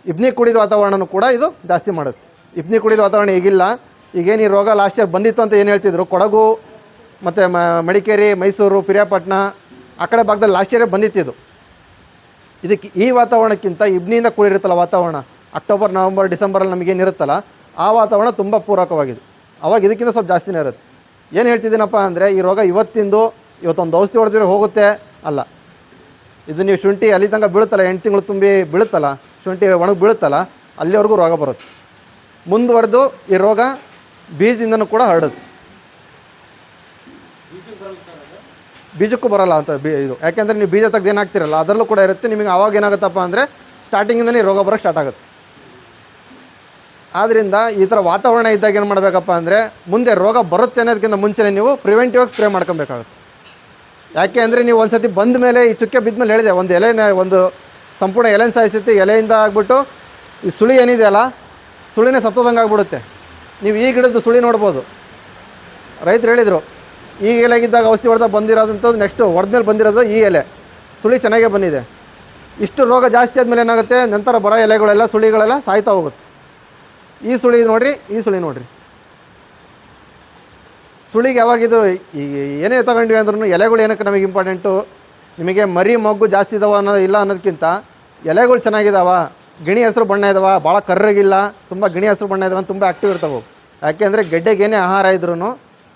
A: ಇಬ್ನಿ ಕುಡಿದ ವಾತಾವರಣನೂ ಕೂಡ ಇದು ಜಾಸ್ತಿ ಮಾಡುತ್ತೆ. ಇಬ್ನಿ ಕುಡಿದ ವಾತಾವರಣ ಈಗಿಲ್ಲ. ಈಗೇನು ಈ ರೋಗ ಲಾಸ್ಟ್ ಇಯರ್ ಬಂದಿತ್ತು ಅಂತ ಏನು ಹೇಳ್ತಿದ್ರು, ಕೊಡಗು ಮತ್ತು ಮಡಿಕೇರಿ, ಮೈಸೂರು, ಪಿರಿಯಾಪಟ್ಟಣ ಆ ಕಡೆ ಭಾಗದಲ್ಲಿ ಲಾಸ್ಟ್ ಇಯರೇ ಬಂದಿತ್ತಿದ್ದು. ಇದಕ್ಕೆ ಈ ವಾತಾವರಣಕ್ಕಿಂತ ಇಬ್ನಿಯಿಂದ ಕೂಡಿರುತ್ತಲ್ಲ ವಾತಾವರಣ, ಅಕ್ಟೋಬರ್, ನವಂಬರ್, ಡಿಸೆಂಬರಲ್ಲಿ ನಮಗೇನಿರುತ್ತಲ್ಲ ಆ ವಾತಾವರಣ ತುಂಬ ಪೂರಕವಾಗಿದೆ. ಅವಾಗ ಇದಕ್ಕಿಂತ ಸ್ವಲ್ಪ ಜಾಸ್ತಿನೇ ಇರುತ್ತೆ. ಏನು ಹೇಳ್ತಿದ್ದೀನಪ್ಪ ಅಂದರೆ ಈ ರೋಗ ಇವತ್ತೊಂದು ಔಷಧಿ ಹೊಡೆದ್ರೆ ಹೋಗುತ್ತೆ ಅಲ್ಲ. ಇದು ನೀವು ಶುಂಠಿ ಅಲ್ಲಿ ತನಕ ಬೀಳುತ್ತಲ್ಲ, 8 ತಿಂಗಳು ತುಂಬಿ ಬೀಳುತ್ತಲ್ಲ, ಶುಂಠಿ ಒಣಗಿ ಬೀಳುತ್ತಲ್ಲ, ಅಲ್ಲಿವರೆಗೂ ರೋಗ ಬರುತ್ತೆ. ಮುಂದುವರೆದು ಈ ರೋಗ ಬೀಜದಿಂದನೂ ಕೂಡ ಹರಡುತ್ತೆ. ಬೀಜಕ್ಕೂ ಬರೋಲ್ಲ ಅಂತ ಇದು. ಯಾಕೆಂದರೆ ನೀವು ಬೀಜ ತೆಗೆದು ಏನಾಗ್ತಿರಲ್ಲ ಅದರಲ್ಲೂ ಕೂಡ ಇರುತ್ತೆ. ನಿಮಗೆ ಆವಾಗ ಏನಾಗುತ್ತಪ್ಪ ಅಂದರೆ ಸ್ಟಾರ್ಟಿಂಗಿಂದನೇ ರೋಗ ಬರೋಕ್ಕೆ ಸ್ಟಾರ್ಟ್ ಆಗುತ್ತೆ. ಆದ್ದರಿಂದ ಈ ಥರ ವಾತಾವರಣ ಇದ್ದಾಗ ಏನು ಮಾಡಬೇಕಪ್ಪ ಅಂದರೆ ಮುಂದೆ ರೋಗ ಬರುತ್ತೆ ಅನ್ನೋದಕ್ಕಿಂತ ಮುಂಚೆನೇ ನೀವು ಪ್ರಿವೆಂಟಿವ್ ಸ್ಪ್ರೇ ಮಾಡ್ಕೊಬೇಕಾಗುತ್ತೆ. ಯಾಕೆ ಅಂದರೆ ನೀವು ಒಂದು ಸತಿ ಬಂದ ಮೇಲೆ ಈ ಚುಕ್ಕೆ ಬಿದ್ದ ಮೇಲೆ ಹೇಳಿದೆ, ಒಂದು ಸಂಪೂರ್ಣ ಎಲೆನ ಸಾಯಿಸುತ್ತೆ. ಎಲೆಯಿಂದ ಆಗಿಬಿಟ್ಟು ಈ ಸುಳಿ ಏನಿದೆಯಲ್ಲ, ಸುಳಿನೇ ಸತ್ತೋದಂಗೆ ಆಗಿಬಿಡುತ್ತೆ. ನೀವು ಈ ಗಿಡದ ಸುಳಿ ನೋಡ್ಬೋದು. ರೈತರು ಹೇಳಿದರು, ಈ ಎಲೆಗಿದ್ದಾಗ ಔಷಧಿ ಹೊಡೆದ ಬಂದಿರೋದಂಥದ್ದು ನೆಕ್ಸ್ಟು ಹೊಡೆದ್ಮೇಲೆ ಬಂದಿರೋದು ಈ ಎಲೆ ಸುಳಿ ಚೆನ್ನಾಗೇ ಬಂದಿದೆ. ಇಷ್ಟು ರೋಗ ಜಾಸ್ತಿ ಆದಮೇಲೆ ಏನಾಗುತ್ತೆ, ನಂತರ ಬರೋ ಎಲೆಗಳೆಲ್ಲ ಸುಳಿಗಳೆಲ್ಲ ಸಾಯ್ತಾ ಹೋಗುತ್ತೆ. ಈ ಸುಳಿ ನೋಡಿರಿ. ಸುಳಿಗೆ ಯಾವಾಗಿದು ಏನೇ ತಗೊಂಡ್ವಿ ಅಂದ್ರೂ ಎಲೆಗಳು ಏನಕ್ಕೆ ನಮಗೆ ಇಂಪಾರ್ಟೆಂಟು, ನಿಮಗೆ ಮರಿ ಮೊಗ್ಗು ಜಾಸ್ತಿ ಇದಾವ ಇಲ್ಲ ಅನ್ನೋದಕ್ಕಿಂತ ಎಲೆಗಳು ಚೆನ್ನಾಗಿದ್ದಾವ, ಗಿಣಿ ಹಸಿರು ಬಣ್ಣ ಇದಾವ, ಭಾಳ ಕರ್ರಗಿಲ್ಲ, ತುಂಬ ಗಿಣಿ ಹಸಿರು ಬಣ್ಣ ಇದಾವ, ತುಂಬ ಆ್ಯಕ್ಟಿವ್ ಇರ್ತಾವೆ. ಯಾಕೆಂದರೆ ಗೆಡ್ಡೆಗೆ ಏನೇ ಆಹಾರ ಇದ್ರೂ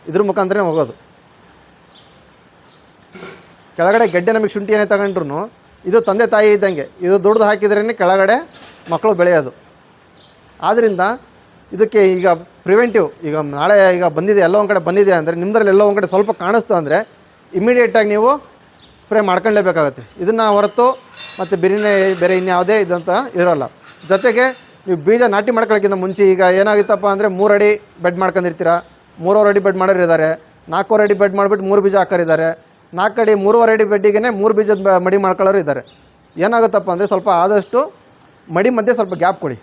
A: ಇದ್ರ ಮುಖಾಂತರನೇ ಹೋಗೋದು. ಕೆಳಗಡೆ ಗೆಡ್ಡೆ ನಮಗೆ ಶುಂಠಿ ಏನೇ ತಗೊಂಡ್ರು ಇದು ತಂದೆ ತಾಯಿ ಇದ್ದಂಗೆ, ಇದು ದುಡ್ದು ಹಾಕಿದ್ರೇ ಕೆಳಗಡೆ ಮಕ್ಕಳು ಬೆಳೆಯೋದು. ಆದ್ದರಿಂದ ಇದಕ್ಕೆ ಈಗ ಪ್ರಿವೆಂಟಿವ್, ಈಗ ನಾಳೆ ಈಗ ಬಂದಿದೆ, ಎಲ್ಲೋ ಒಂದು ಕಡೆ ಬಂದಿದೆ ಅಂದರೆ ನಿಮ್ಮದ್ರಲ್ಲಿ ಎಲ್ಲೋ ಒಂದು ಕಡೆ ಸ್ವಲ್ಪ ಕಾಣಿಸ್ತು ಅಂದರೆ ಇಮಿಡಿಯೇಟಾಗಿ ನೀವು ಸ್ಪ್ರೇ ಮಾಡ್ಕೊಳ್ಳೇಬೇಕಾಗುತ್ತೆ. ಇದನ್ನು ಹೊರತು ಮತ್ತು ಬೇರೆ ಇನ್ಯಾವುದೇ ಇದಂತ ಇರೋಲ್ಲ. ಜೊತೆಗೆ ನೀವು ಬೀಜ ನಾಟಿ ಮಾಡ್ಕೊಳ್ಳೋಕ್ಕಿಂತ ಮುಂಚೆ ಈಗ ಏನಾಗುತ್ತಪ್ಪ ಅಂದರೆ 3 ಅಡಿ ಬೆಡ್ ಮಾಡ್ಕೊಂಡಿರ್ತೀರ, 3.5 ಅಡಿ ಬೆಡ್ ಮಾಡೋರು ಇದ್ದಾರೆ, 4.5 ಅಡಿ ಬೆಡ್ ಮಾಡಿಬಿಟ್ಟು 3 ಬೀಜ ಹಾಕೋರಿದ್ದಾರೆ, 4 ಅಡಿ 3.5 ಅಡಿ ಬೆಡ್ಡಿಗೆ 3 ಬೀಜದ ಮಡಿ ಮಾಡ್ಕೊಳ್ಳೋರು ಇದ್ದಾರೆ. ಏನಾಗುತ್ತಪ್ಪ ಅಂದರೆ ಸ್ವಲ್ಪ ಆದಷ್ಟು ಮಡಿ ಮಧ್ಯೆ ಸ್ವಲ್ಪ ಗ್ಯಾಪ್ ಕೊಡಿ.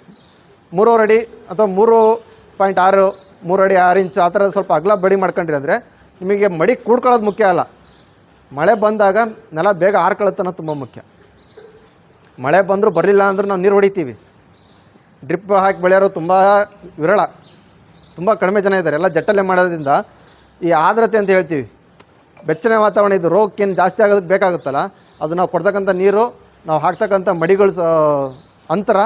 A: 3.5 ಅಡಿ ಅಥವಾ 3.6, 3 ಅಡಿ 6 ಇಂಚು ಆ ಥರ ಸ್ವಲ್ಪ ಅಗಲ ಬಡಿ ಮಾಡ್ಕೊಂಡ್ರಿ ಅಂದರೆ ನಿಮಗೆ ಮಡಿ ಕೂಡ್ಕೊಳ್ಳೋದು ಮುಖ್ಯ ಅಲ್ಲ. ಮಳೆ ಬಂದಾಗ ನೆಲ ಬೇಗ ಆರ್ಕೊಳ್ಳುತ್ತೆ ಅನ್ನೋದು ತುಂಬ ಮುಖ್ಯ. ಮಳೆ ಬಂದರೂ ಬರಲಿಲ್ಲ ಅಂದ್ರೆ ನಾವು ನೀರು ಹೊಡಿತೀವಿ. ಡ್ರಿಪ್ ಹಾಕಿ ಬೆಳೆಯೋರು ತುಂಬ ವಿರಳ, ತುಂಬ ಕಡಿಮೆ ಜನ ಇದ್ದಾರೆ. ಎಲ್ಲ ಜಟ್ಟಲ್ಲೇ ಮಾಡೋದ್ರಿಂದ ಈ ಆರ್ದ್ರತೆ ಅಂತ ಹೇಳ್ತೀವಿ, ಬೆಚ್ಚನೆ ವಾತಾವರಣ, ಇದು ರೋಗಕ್ಕೇನು ಜಾಸ್ತಿ ಆಗೋದಕ್ಕೆ ಬೇಕಾಗುತ್ತಲ್ಲ, ಅದು ನಾವು ಕೊಡ್ತಕ್ಕಂಥ ನೀರು, ನಾವು ಹಾಕ್ತಕ್ಕಂಥ ಮಡಿಗಳು ಅಂತರ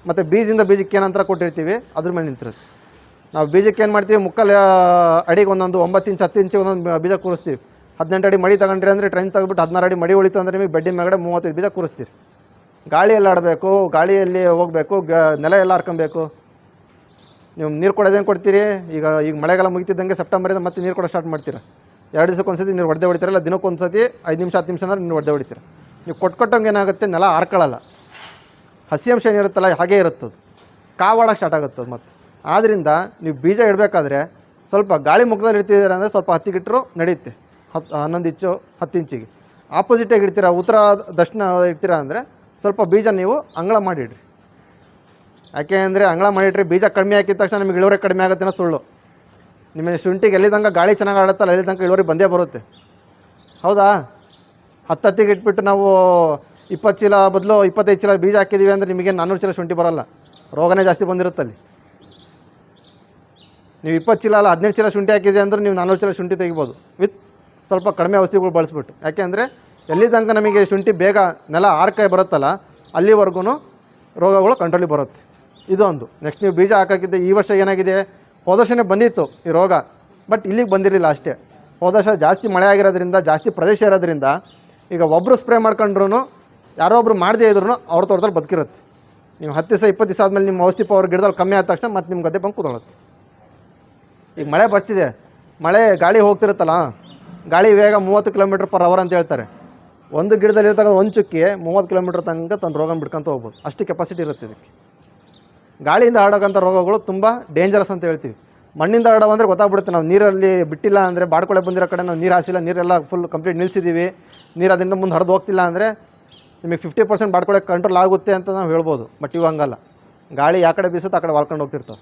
A: ಮತ್ತು ಬೀಜದಿಂದ ಬೀಜಕ್ಕೆ ಏನು ಅಂತರ ಕೊಟ್ಟಿರ್ತೀವಿ ಅದ್ರ ಮೇಲೆ ನಿಂತಿರುತ್ತೆ. ನಾವು ಬೀಜಕ್ಕೆ ಏನು ಮಾಡ್ತೀವಿ, ಮುಕ್ಕಲ್ ಅಡಿಗೆ ಒಂದೊಂದು 9 ಇಂಚು 10 ಇಂಚಿಗೆ ಒಂದೊಂದು ಬೀಜ ಕೂರಿಸ್ತೀವಿ. 18 ಅಡಿ ಮಡಿ ತಗೊಂಡ್ರಿ ಅಂದರೆ ಟ್ರೈನ್ ತೆಗೆದ್ಬಿಟ್ಟು 16 ಅಡಿ ಮಡಿ ಉಳಿತು ಅಂದರೆ ನಿಮಗೆ ಬೆಡ್ಡಿನ ಮೇಗಡೆ 35 ಬೀಜ ಕೂರಿಸ್ತೀರಿ. ಗಾಳಿಯಲ್ಲಿ ಆಡಬೇಕು, ಗಾಳಿಯಲ್ಲಿ ಹೋಗಬೇಕು, ನೆಲ ಎಲ್ಲ ಹರ್ಕೊಬೇಕು. ನೀವು ನೀರು ಕೊಡೋದೇನು ಕೊಡ್ತೀರಿ, ಈಗ ಮಳೆಗಾಲ ಮುಗಿತಿದ್ದಂಗೆ ಸೆಪ್ಟೆಂಬರಿಂದ ಮತ್ತೆ ನೀರು ಕೊಡೋ ಸ್ಟಾರ್ಟ್ ಮಾಡ್ತೀರಾ. 2 ದಿವಸಕ್ಕೆ ಒಂದು ಸತಿ ನೀರು ಹೊಡೆದೇ ಹೊಡಿತೀರಲ್ಲ, ದಿನಕ್ಕೊಂದು ಸತಿ 5 ನಿಮಿಷ 10 ನಿಮಿಷ ಅಂದ್ರೆ ನೀರು ಹೊಡೆದೇ ಹೊಡಿತೀರ. ನೀವು ಕೊಟ್ಟಂಗೆ ಏನಾಗುತ್ತೆ, ನೆಲ ಹಾರ್ಕೊಳ್ಳಲ್ಲ, ಹಸಿ ಅಂಶ ಏನಿರುತ್ತಲ್ಲ ಹಾಗೇ ಇರುತ್ತದು, ಕಾವಾಡೋಕ್ಕೆ ಸ್ಟಾರ್ಟ್ ಆಗುತ್ತದೆ ಮತ್ತೆ. ಆದ್ದರಿಂದ ನೀವು ಬೀಜ ಇಡಬೇಕಾದ್ರೆ ಸ್ವಲ್ಪ ಗಾಳಿ ಮುಖದಲ್ಲಿ ಇಡ್ತಿದ್ದೀರ ಅಂದರೆ ಸ್ವಲ್ಪ 10 ಇಟ್ಟರು ನಡೆಯುತ್ತೆ. 11 ಇಂಚು 10 ಇಂಚಿಗೆ ಆಪೋಸಿಟಾಗಿ ಇಡ್ತೀರಾ, ಉತ್ತರ ದಕ್ಷಿಣ ಇಡ್ತೀರಾ ಅಂದರೆ ಸ್ವಲ್ಪ ಬೀಜ ನೀವು ಅಂಗಳ ಮಾಡಿಡ್ರಿ. ಯಾಕೆ ಅಂದರೆ ಅಂಗಳ ಮಾಡಿಟ್ರಿ ಬೀಜ ಕಡಿಮೆ ಹಾಕಿದ ತಕ್ಷಣ ನಿಮಗೆ ಇಳುವರಿ ಕಡಿಮೆ ಆಗುತ್ತೆ ಅನ್ನೋ ಸುಳ್ಳು. ನಿಮ್ಮ ಶುಂಠಿಗೆ ಎಲ್ಲಿ ತನಕ ಗಾಳಿ ಚೆನ್ನಾಗಿ ಆಡುತ್ತಲ್ಲ ಅಲ್ಲಿ ತನಕ ಇಳುವರಿ ಬಂದೇ ಬರುತ್ತೆ. ಹೌದಾ? 10 ಇಟ್ಬಿಟ್ಟು ನಾವು 20 ಚೀಲ ಬದಲು 25 ಚೀಲ ಬೀಜ ಹಾಕಿದ್ದೀವಿ ಅಂದರೆ ನಿಮಗೆ 400 ಚೀಲ ಶುಂಠಿ ಬರೋಲ್ಲ, ರೋಗನೇ ಜಾಸ್ತಿ ಬಂದಿರುತ್ತಲ್ಲಿ. ನೀವು 20 ಚೀಲ ಅಲ್ಲ 15 ಚೀಲ ಶುಂಠಿ ಹಾಕಿದೆ ಅಂದರೆ ನೀವು 400 ಚೀಲ ಶುಂಠಿ ತೆಗಿಬೋದು ವಿತ್ ಸ್ವಲ್ಪ ಕಡಿಮೆ ಔಷಧಿಗಳು ಬಳಸ್ಬಿಟ್ಟು. ಯಾಕೆ ಅಂದರೆ ಎಲ್ಲಿ ತನಕ ನಮಗೆ ಶುಂಠಿ ಬೇಗ ನೆಲ ಆರ್ಕಾಯಿ ಬರುತ್ತಲ್ಲ ಅಲ್ಲಿವರೆಗೂ ರೋಗಗಳು ಕಂಟ್ರೋಲಿಗೆ ಬರುತ್ತೆ. ಇದೊಂದು. ನೆಕ್ಸ್ಟ್ ನೀವು ಬೀಜ ಹಾಕೋಕ್ಕಿದ್ದೆ ಈ ವರ್ಷ ಏನಾಗಿದೆ, ಹೋದ ವರ್ಷನೇ ಬಂದಿತ್ತು ಈ ರೋಗ, ಬಟ್ ಇಲ್ಲಿಗೆ ಬಂದಿರಲಿಲ್ಲ ಅಷ್ಟೇ. ಹೋದ ವರ್ಷ ಜಾಸ್ತಿ ಮಳೆ ಆಗಿರೋದ್ರಿಂದ, ಜಾಸ್ತಿ ಪ್ರದೇಶ ಇರೋದ್ರಿಂದ ಈಗ ಒಬ್ಬರು ಸ್ಪ್ರೇ ಮಾಡ್ಕೊಂಡ್ರು ಯಾರೋ ಒಬ್ರು ಮಾಡದೇ ಇದ್ರೂ ಅವ್ರ ತೋಟದಲ್ಲಿ ಬದುಕಿರುತ್ತೆ. ನೀವು 10 ದಿವಸ 20 ದಿವಸ ಆದಮೇಲೆ ನಿಮ್ಮ ಔಷಧಿ ಪವರ್ ಗಿಡದಲ್ಲಿ ಕಮ್ಮಿ ಆದ ತಕ್ಷಣ ಮತ್ತೆ ನಿಮ್ಮ ಗದ್ದೆ ಬಂದು ಕೂತ್ಕೊಳ್ಳುತ್ತೆ. ಈಗ ಮಳೆ ಬರ್ತಿದೆ, ಮಳೆ ಗಾಳಿ ಹೋಗ್ತಿರುತ್ತಲ್ಲ, ಗಾಳಿ ವೇಗ 30 km/h ಅಂತ ಹೇಳ್ತಾರೆ. ಒಂದು ಗಿಡದಲ್ಲಿ ಇರ್ತಕ್ಕಂಥ ಒಂದು ಚುಕ್ಕಿ 30 ಕಿಲೋಮೀಟ್ರ್ ತನಕ ತನ್ನ ರೋಗ ಬಿಡ್ಕೊಂತ ಹೋಗ್ಬೋದು, ಅಷ್ಟು ಕೆಪಾಸಿಟಿ ಇರುತ್ತೆ ಇದಕ್ಕೆ. ಗಾಳಿಯಿಂದ ಹರಡೋಕ್ಕಂಥ ರೋಗಗಳು ತುಂಬ ಡೇಂಜರಸ್ ಅಂತ ಹೇಳ್ತೀವಿ. ಮಣ್ಣಿಂದ ಹರಡೋ ಅಂದರೆ ಗೊತ್ತಾಗ್ಬಿಡುತ್ತೆ. ನಾವು ನೀರಲ್ಲಿ ಬಿಟ್ಟಿಲ್ಲ ಅಂದರೆ, ಬಾಡ್ಕೊಳೆ ಬಂದಿರೋ ಕಡೆ ನಾವು ನೀರು ಹಾಸಿಲ್ಲ, ನೀರೆಲ್ಲ ಫುಲ್ ಕಂಪ್ಲೀಟ್ ನಿಲ್ಲಿಸಿದ್ದೀವಿ, ನೀರು ಅದರಿಂದ ಮುಂದೆ ಹರಿದು ಹೋಗ್ತಿಲ್ಲ ಅಂದರೆ ನಿಮಗೆ 50% ಬಾಡ್ಕೊಳೆ ಕಂಟ್ರೋಲ್ ಆಗುತ್ತೆ ಅಂತ ನಾವು ಹೇಳ್ಬೋದು. ಬಟ್ ಇವು ಹಂಗಲ್ಲ, ಗಾಳಿ ಯಾವ ಕಡೆ ಬೀಸುತ್ತೋ ಆ ಕಡೆ ವಾಲ್ಕೊಂಡು ಹೋಗ್ತಿರ್ತಾವೆ.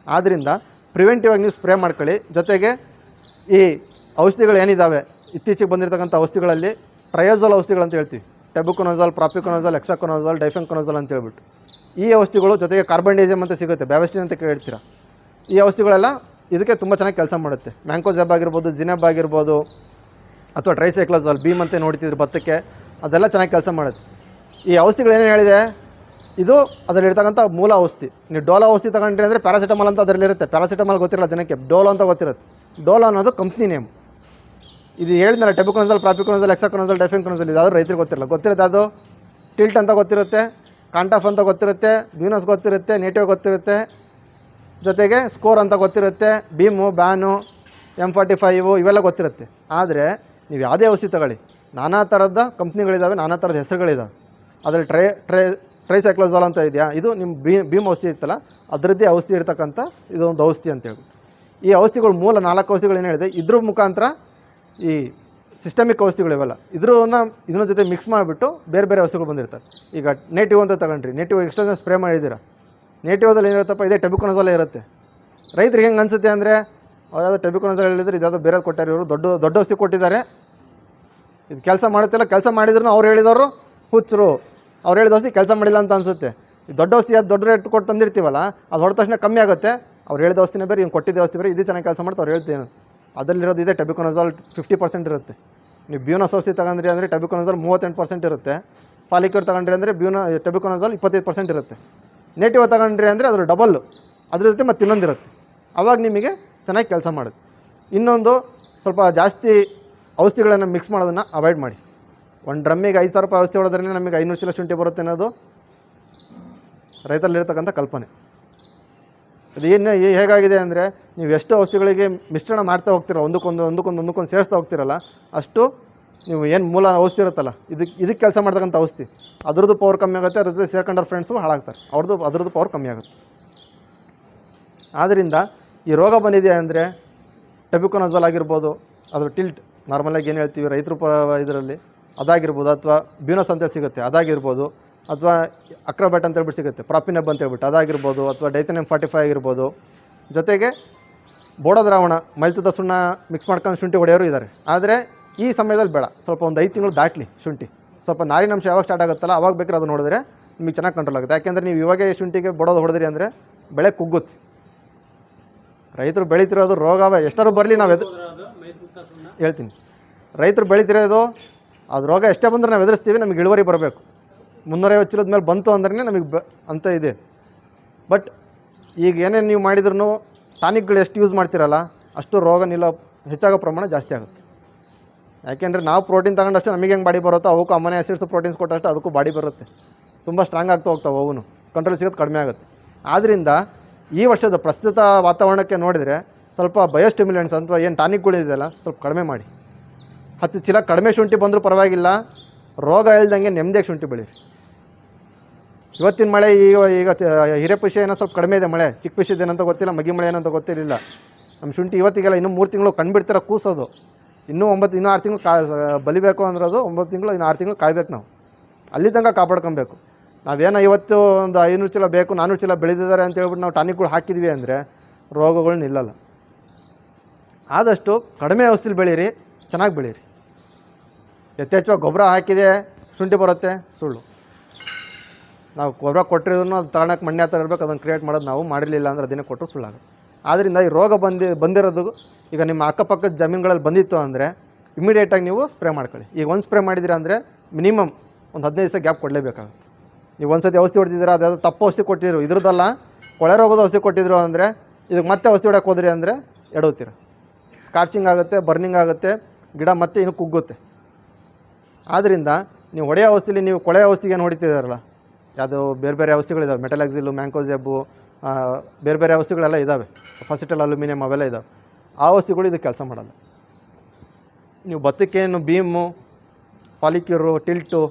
A: ಆದ್ದರಿಂದ ಪ್ರಿವೆಂಟಿವ್ ಆಗಿ ನೀವು ಸ್ಪ್ರೇ ಮಾಡ್ಕೊಳ್ಳಿ. ಜೊತೆಗೆ ಈ ಔಷಧಿಗಳು ಏನಿದ್ದಾವೆ, ಇತ್ತೀಚೆಗೆ ಬಂದಿರತಕ್ಕಂಥ ಔಷಧಿಗಳಲ್ಲಿ ಟ್ರಯೋಜೋಲ್ ಔಷಧಿಗಳು ಅಂತ ಹೇಳ್ತೀವಿ. ಟೆಬುಕೊನಜಾಲ್, ಪ್ರಾಪಿಕೊನಜಾಲ್, ಎಕ್ಸಾಕೊನಜಾಲ್, ಡೈಫೆನ್ಕೊನಜಾಲ್ ಅಂತ ಹೇಳ್ಬಿಟ್ಟು ಈ ಔಷಧಿಗಳು, ಜೊತೆಗೆ ಕಾರ್ಬನ್ಡೈಸಮ್ ಅಂತ ಸಿಗುತ್ತೆ, ಬ್ಯಾವೆಸ್ಟಿನ್ ಅಂತ ಕೇಳ್ತೀರಾ. ಈ ಔಷಧಿಗಳೆಲ್ಲ ಇದಕ್ಕೆ ತುಂಬ ಚೆನ್ನಾಗಿ ಕೆಲಸ ಮಾಡುತ್ತೆ. ಮ್ಯಾಂಕೋಜೆಬ್ ಆಗಿರ್ಬೋದು, ಜಿನೆಬ್ ಆಗಿರ್ಬೋದು, ಅಥವಾ ಟ್ರೈಸೈಕ್ಲೋಜಾಲ್, ಬೀಮ್ ಅಂತ ನೋಡ್ತಿದ್ರು ಭತ್ತಕ್ಕೆ, ಅದೆಲ್ಲ ಚೆನ್ನಾಗಿ ಕೆಲಸ ಮಾಡುತ್ತೆ. ಈ ಔಷಧಿಗಳು ಏನೇನು ಹೇಳಿದೆ, ಇದು ಅದರಲ್ಲಿರ್ತಕ್ಕಂಥ ಮೂಲ ಔಷಧಿ. ನೀವು ಡೋಲೋ ಔಷಧಿ ತಗೊಂಡ್ರಿ ಅಂದರೆ ಪ್ಯಾರಾಸಿಟಮಾಲ್ ಅಂತ ಅದರಲ್ಲಿರುತ್ತೆ. ಪ್ಯಾರಾಸಿಟಮಾಲ್ ಗೊತ್ತಿರಲ್ಲ ಜನಕ್ಕೆ, ಡೋಲೋ ಅಂತ ಗೊತ್ತಿರುತ್ತೆ. ಡೋಲೋ ಅನ್ನೋದು ಕಂಪ್ನಿ ನೇಮ್. ಇದು ಹೇಳಿದ್ನಲ್ಲ, ಟೆಬುಕೊನಜಾಲ್, ಪ್ರಾಪಿಕೊನಜಾಲ್, ಎಕ್ಸಾಕೊನಜಾಲ್, ಡೈಫೆನ್ಕೊನಜಾಲ್, ಇದಾದರೂ ರೈತರಿಗೆ ಗೊತ್ತಿರಲ್ಲ. ಗೊತ್ತಿರುತ್ತೆ ಅದು ಟಿಲ್ಟ್ ಅಂತ ಗೊತ್ತಿರುತ್ತೆ, ಕಾಂಟಾಫ್ ಅಂತ ಗೊತ್ತಿರುತ್ತೆ, ಬ್ಯೂನಸ್ ಗೊತ್ತಿರುತ್ತೆ, ನೇಟಿವ್ ಗೊತ್ತಿರುತ್ತೆ, ಜೊತೆಗೆ ಸ್ಕೋರ್ ಅಂತ ಗೊತ್ತಿರುತ್ತೆ, ಬೀಮು, ಬ್ಯಾನು, M45 ಇವೆಲ್ಲ ಗೊತ್ತಿರುತ್ತೆ. ಆದರೆ ನೀವು ಯಾವುದೇ ಔಷಧಿ ತಗೊಳ್ಳಿ, ನಾನಾ ಥರದ ಕಂಪ್ನಿಗಳಿದ್ದಾವೆ, ನಾನಾ ಥರದ ಹೆಸರುಗಳಿದ್ದಾವೆ. ಅದರಲ್ಲಿ ಟ್ರೈಸೈಕ್ಲೋಜಾಲ್ ಅಂತ ಇದೆಯಾ, ಇದು ನಿಮ್ಮ ಬೀಮ್ ಔಷಧಿ ಇರ್ತಲ್ಲ, ಅದರದ್ದೇ ಔಷಧಿ ಇರ್ತಕ್ಕಂಥ ಇದೊಂದು ಔಷಧಿ ಅಂತೇಳಿ. ಈ ಔಷಧಿಗಳು ಮೂಲ 4 ಔಷಧಿಗಳು ಏನು ಹೇಳಿದೆ, ಇದ್ರ ಮುಖಾಂತರ ಈ ಸಿಸ್ಟಮಿಕ್ ಔಷಧಿಗಳು ಇವೆಲ್ಲ ಇದನ್ನ ಜೊತೆ ಮಿಕ್ಸ್ ಮಾಡಿಬಿಟ್ಟು ಬೇರೆ ಬೇರೆ ಔಷಧಿಗಳು ಬಂದಿರ್ತವೆ. ಈಗ ನೇಟಿವ್ ಅಂತ ತಗೊಂಡ್ರಿ, ನೇಟಿವ್ ಎಕ್ಸ್ಟ್ರಾ ಸ್ಪ್ರೇ ಮಾಡಿದ್ದೀರಾ, ನೇಟಿವ್ದಲ್ಲಿ ಏನಿರುತ್ತಪ್ಪ, ಇದೇ ಟೆಬುಕೊನಜಾಲ್ ಇರುತ್ತೆ. ರೈತರಿಗೆ ಹೆಂಗೆ ಅನಿಸುತ್ತೆ ಅಂದರೆ, ಅವ್ರು ಯಾವುದೋ ಟೆಬುಕೊನಜಾಲ್ ಹೇಳಿದ್ರೆ ಇದ್ಯಾವುದೋ ಬೇರೆ ಕೊಟ್ಟಾರೆ, ಇವರು ದೊಡ್ಡ ಔಷಧಿ ಕೊಟ್ಟಿದ್ದಾರೆ, ಇದು ಕೆಲಸ ಮಾಡುತ್ತಿಲ್ಲ, ಕೆಲಸ ಮಾಡಿದ್ರು ಅವ್ರು ಹೇಳಿದವರು ಹುಚ್ಚರು, ಅವ್ರು ಹೇಳಿದ ಔಷಧಿ ಕೆಲಸ ಮಾಡಿಲ್ಲ ಅಂತ ಅನಿಸುತ್ತೆ. ಈ ದೊಡ್ಡ ಔಷಧಿ ಅದು ದೊಡ್ಡ ರೇಟ್ ಕೊಟ್ಟು ತಂದಿರ್ತೀವಲ್ಲ, ಅದು ಹೊಡೆದ ತಕ್ಷಣ ಕಮ್ಮಿ ಆಗುತ್ತೆ. ಅವ್ರು ಹೇಳಿದ ಔಷಧಿನೇ ಬೇರೆ, ಇವ್ನು ಕೊಟ್ಟಿದ್ದ ಔಷಧಿ ಬೇರೆ, ಇದು ಚೆನ್ನಾಗಿ ಕೆಲಸ ಮಾಡ್ತಾ ಅವ್ರು ಹೇಳ್ತೇನೆ. ಅದರಲ್ಲಿರೋದು ಇದೆ ಟೆಬುಕೊನಜಾಲ್ 50% ಇರುತ್ತೆ. ನೀವು ಬ್ಯೂನಸ್ ಔಷಧಿ ತಗೊಂಡ್ರಿ ಅಂದರೆ ಟೆಬುಕೊನಜಾಲ್ 38% ಇರುತ್ತೆ. ಫಾಲಿಕ್ಯೂರ್ ತಗೊಂಡ್ರಿ ಅಂದರೆ ಟೆಬುಕೊನಜಾಲ್ 25% ಇರುತ್ತೆ. ನೇಟಿವ್ ತಗೊಂಡ್ರಿ ಅಂದರೆ ಅದ್ರ ಡಬಲ್ಲು ಅದ್ರ ಜೊತೆ ಮತ್ತೆ ಇನ್ನೊಂದಿರುತ್ತೆ. ಆವಾಗ ನಿಮಗೆ ಚೆನ್ನಾಗಿ ಕೆಲಸ ಮಾಡುತ್ತೆ. ಇನ್ನೊಂದು, ಸ್ವಲ್ಪ ಜಾಸ್ತಿ ಔಷಧಿಗಳನ್ನು ಮಿಕ್ಸ್ ಮಾಡೋದನ್ನು ಅವಾಯ್ಡ್ ಮಾಡಿ. ಒಂದು ಡ್ರಮ್ಮಿಗೆ 5,000 ರೂಪಾಯಿ ಔಷಧಿ ಹೊಡೆದ್ರೆ ನಮಗೆ 500 ಚೀಲ ಶುಂಠಿ ಬರುತ್ತೆ ಅನ್ನೋದು ರೈತರಲ್ಲಿರ್ತಕ್ಕಂಥ ಕಲ್ಪನೆ. ಅದು ಹೇಗಾಗಿದೆ ಅಂದರೆ, ನೀವು ಎಷ್ಟು ಔಷಧಿಗಳಿಗೆ ಮಿಶ್ರಣ ಮಾಡ್ತಾ ಹೋಗ್ತೀರ, ಒಂದಕ್ಕೊಂದು ಸೇರಿಸ್ತಾ ಹೋಗ್ತಿರಲ್ಲ, ಅಷ್ಟು ನೀವು ಏನು ಮೂಲ ಔಷಧಿ ಇರುತ್ತಲ್ಲ, ಇದಕ್ಕೆ ಕೆಲಸ ಮಾಡ್ತಕ್ಕಂಥ ಔಷಧಿ ಅದ್ರದ್ದು ಪವರ್ ಕಮ್ಮಿ ಆಗುತ್ತೆ, ಅದ್ರ ಜೊತೆ ಸೇರ್ಕೊಂಡ್ರ ಫ್ರೆಂಡ್ಸು ಹಾಳಾಗ್ತಾರೆ, ಅದ್ರದ್ದು ಪವರ್ ಕಮ್ಮಿ ಆಗುತ್ತೆ. ಆದ್ದರಿಂದ ಈ ರೋಗ ಬಂದಿದೆ ಅಂದರೆ ಟೆಬುಕೊನಜಾಲ್ ಆಗಿರ್ಬೋದು, ಅದು ಟಿಲ್ಟ್ ನಾರ್ಮಲಾಗಿ ಏನು ಹೇಳ್ತೀವಿ ರೈತರು ಇದರಲ್ಲಿ ಅದಾಗಿರ್ಬೋದು, ಅಥವಾ ಬ್ಯೂನಸ್ ಅಂತ ಸಿಗುತ್ತೆ ಅದಾಗಿರ್ಬೋದು, ಅಥವಾ ಅಕ್ರೋಬ್ಯಾಟ್ ಅಂತ ಹೇಳ್ಬಿಟ್ಟು ಸಿಗುತ್ತೆ, ಪ್ರಾಪಿನೆಬ್ ಅಂತ ಹೇಳ್ಬಿಟ್ಟು ಅದಾಗಿರ್ಬೋದು, ಅಥವಾ ಡೈಥೆನ್ M45 ಆಗಿರ್ಬೋದು. ಜೊತೆಗೆ ಬೋಡೋ ದ್ರಾವಣ, ಮೈಲ್ತುದ ಸುಣ್ಣ ಮಿಕ್ಸ್ ಮಾಡ್ಕೊಂಡು ಶುಂಠಿ ಹೊಡೆಯೋರು ಇದ್ದಾರೆ. ಆದರೆ ಈ ಸಮಯದಲ್ಲಿ ಬೇಡ, ಸ್ವಲ್ಪ ಒಂದು 5 ತಿಂಗಳು ದಾಟಲಿ ಶುಂಠಿ, ಸ್ವಲ್ಪ ನಾರಿನಂಶ ಯಾವಾಗ ಸ್ಟಾರ್ಟ್ ಆಗುತ್ತಲ್ಲ ಅವಾಗ ಬೇಕಾದ್ರೆ ಅದು ನೋಡಿದ್ರೆ ನಿಮಗೆ ಚೆನ್ನಾಗಿ ಕಂಟ್ರೋಲ್ ಆಗುತ್ತೆ. ಯಾಕೆಂದರೆ ನೀವು ಇವಾಗೇ ಶುಂಠಿಗೆ ಬೋಡೋದು ಹೊಡೆದ್ರಿ ಅಂದರೆ ಬೆಳೆ ಕುಗ್ಗುತ್ತೆ. ರೈತರು ಬೆಳೀತಿರೋದು ರೋಗ ಎಷ್ಟಾರು ಬರಲಿ, ನಾವು ಹೇಳ್ತೀನಿ, ರೈತರು ಬೆಳೀತಿರೋದು ಅದು ರೋಗ ಎಷ್ಟೇ ಬಂದರೆ ನಾವು ಎದುರಿಸ್ತೀವಿ, ನಮಗೆ ಇಳುವರಿ ಬರಬೇಕು. 350 ಚೀಲದ ಮೇಲೆ ಬಂತು ಅಂದ್ರೆ ನಮಗೆ ಅಂತ ಇದೆ. ಬಟ್ ಈಗ ಏನೇನು ನೀವು ಮಾಡಿದ್ರೂ ಟಾನಿಕ್ಗಳು ಎಷ್ಟು ಯೂಸ್ ಮಾಡ್ತಿರಲ್ಲ, ಅಷ್ಟು ರೋಗ ಹೆಚ್ಚಾಗೋ ಪ್ರಮಾಣ ಜಾಸ್ತಿ ಆಗುತ್ತೆ. ಯಾಕೆಂದರೆ ನಾವು ಪ್ರೋಟೀನ್ ತಗೊಂಡಷ್ಟು ನಮಗೆ ಹೆಂಗೆ ಬಾಡಿ ಬರುತ್ತೋ, ಅವಕ್ಕೂ ಅಮೈನೋ ಆ್ಯಸಿಡ್ಸ್ ಪ್ರೋಟೀನ್ಸ್ ಕೊಟ್ಟಷ್ಟು ಅದಕ್ಕೂ ಬಾಡಿ ಬರುತ್ತೆ, ತುಂಬ ಸ್ಟ್ರಾಂಗ್ ಆಗ್ತಾ ಹೋಗ್ತಾವೆ, ಅವನು ಕಂಟ್ರೋಲ್ ಸಿಗೋದು ಕಡಿಮೆ ಆಗುತ್ತೆ. ಆದ್ದರಿಂದ ಈ ವರ್ಷದ ಪ್ರಸ್ತುತ ವಾತಾವರಣಕ್ಕೆ ನೋಡಿದರೆ ಸ್ವಲ್ಪ ಬಯೋಸ್ಟಿಮ್ಯುಲೆಂಟ್ಸ್ ಅಥವಾ ಏನು ಟಾನಿಕ್ಗಳಿದೆಯಲ್ಲ ಸ್ವಲ್ಪ ಕಡಿಮೆ ಮಾಡಿ. 10 ಚೀಲ ಕಡಿಮೆ ಶುಂಠಿ ಬಂದರೂ ಪರವಾಗಿಲ್ಲ, ರೋಗ ಇಲ್ದಂಗೆ ನೆಮ್ಮದಿಯಾಗಿ ಶುಂಠಿ ಬೆಳೀರಿ. ಇವತ್ತಿನ ಮಳೆ ಈಗ ಹಿರೇಪುಷ ಏನೋ ಸ್ವಲ್ಪ ಕಡಿಮೆ ಇದೆ, ಮಳೆ ಚಿಕ್ಕ ಪುಷ ಏನಂತ ಗೊತ್ತಿಲ್ಲ, ಮಗಿ ಮಳೆ ಏನಂತ ಗೊತ್ತಿರಲಿಲ್ಲ. ನಮ್ಮ ಶುಂಠಿ ಇವತ್ತಿಗೆಲ್ಲ ಇನ್ನೂ 3 ತಿಂಗಳು ಕಂಡುಬಿಡ್ತೀರ ಕೂಸೋದು, ಇನ್ನೂ 6 ತಿಂಗಳು ಬಲಿಬೇಕು ಅಂದ್ರದು 9 ತಿಂಗಳು, ಇನ್ನು 6 ತಿಂಗಳು ಕಾಯ್ಬೇಕು. ನಾವು ಅಲ್ಲಿ ತನಕ ಕಾಪಾಡ್ಕೊಬೇಕು. ನಾವೇನೋ ಇವತ್ತು ಒಂದು 500 ಚೀಲ ಬೇಕು, 400 ಚೀಲ ಬೆಳೆದಿದ್ದಾರೆ ಅಂತ ಹೇಳ್ಬಿಟ್ಟು ನಾವು ಟಾನಿಕ್ಗಳು ಹಾಕಿದ್ವಿ ಅಂದರೆ ರೋಗಗಳು ನಿಲ್ಲಲ್ಲ. ಆದಷ್ಟು ಕಡಿಮೆ ಔಷಧಿ ಬೆಳೀರಿ, ಚೆನ್ನಾಗಿ ಬೆಳೀರಿ. ಯಥೇಚ್ಛವಾಗಿ ಗೊಬ್ಬರ ಹಾಕಿದೆ ಶುಂಠಿ ಬರುತ್ತೆ, ಸುಳ್ಳು. ನಾವು ಗೊಬ್ಬರ ಕೊಟ್ಟಿರೋದನ್ನು ಅದು ತಗೊಳಕ್ಕೆ ಮಣ್ಣೆ ಹತ್ರ ಇರಬೇಕು, ಅದನ್ನು ಕ್ರಿಯೇಟ್ ಮಾಡೋದು ನಾವು ಮಾಡಿರಲಿಲ್ಲ ಅಂದರೆ ಅದನ್ನೇ ಕೊಟ್ಟರು ಸುಳ್ಳಾಗುತ್ತೆ. ಆದ್ದರಿಂದ ಈ ರೋಗ ಬಂದಿರೋದು ಈಗ ನಿಮ್ಮ ಅಕ್ಕಪಕ್ಕದ ಜಮೀನುಗಳಲ್ಲಿ ಬಂದಿತ್ತು ಅಂದರೆ ಇಮಿಡಿಯೇಟಾಗಿ ನೀವು ಸ್ಪ್ರೇ ಮಾಡ್ಕೊಳ್ಳಿ. ಈಗ ಒಂದು ಸ್ಪ್ರೇ ಮಾಡಿದ್ದೀರಾ ಅಂದರೆ ಮಿನಿಮಮ್ ಒಂದು 15 ದಿವಸ ಗ್ಯಾಪ್ ಕೊಡಲೇಬೇಕಾಗುತ್ತೆ. ನೀವು ಒಂದು ಸತಿ ಔಷಧಿ ಹೊಡೆದಿದ್ದೀರಾ, ಅದು ತಪ್ಪು ಔಷಧಿ ಕೊಟ್ಟಿದ್ರು, ಇದ್ರದ್ದಲ್ಲ ಕೊಳೆ ರೋಗದ ಔಷಧಿ ಕೊಟ್ಟಿದ್ರು ಅಂದರೆ ಇದಕ್ಕೆ ಮತ್ತೆ ಔಷಧಿ ಹೊಡಕ್ಕೆ ಹೋದ್ರಿ ಅಂದರೆ ಎಡವುತ್ತೀರ, ಸ್ಕಾರ್ಚಿಂಗ್ ಆಗುತ್ತೆ, ಬರ್ನಿಂಗ್ ಆಗುತ್ತೆ, ಗಿಡ ಮತ್ತೆ ಇನ್ನೂ ಕುಗ್ಗುತ್ತೆ. ಆದ್ದರಿಂದ ನೀವು ಹೊಡೆಯೋ ಔಷಧಿಲಿ ನೀವು ಕೊಳೆ ಔಷಧಿಗೆ ಏನು ಹೊಡಿತಿದ್ದಾರಲ್ಲ, ಯಾವುದು ಬೇರೆ ಬೇರೆ ಔಷಧಿಗಳಿದ್ದಾವೆ, ಮೆಟಲಾಕ್ಸಿಲ್ಲು, ಮ್ಯಾಂಕೋಜೆಬ್ಬು, ಬೇರೆ ಬೇರೆ ಔಷಧಿಗಳೆಲ್ಲ ಇದ್ದಾವೆ, ಫಾಸಿಟಲ್ ಅಲ್ಯೂಮಿನಿಯಂ ಅವೆಲ್ಲ ಇದ್ದಾವೆ. ಆ ಔಷಧಿಗಳು ಇದಕ್ಕೆ ಕೆಲಸ ಮಾಡಲ್ಲ. ನೀವು ಭತ್ತಕ್ಕೇನು ಭೀಮು, ಪಾಲಿಕ್ಯೂರು, ಟಿಲ್ಟು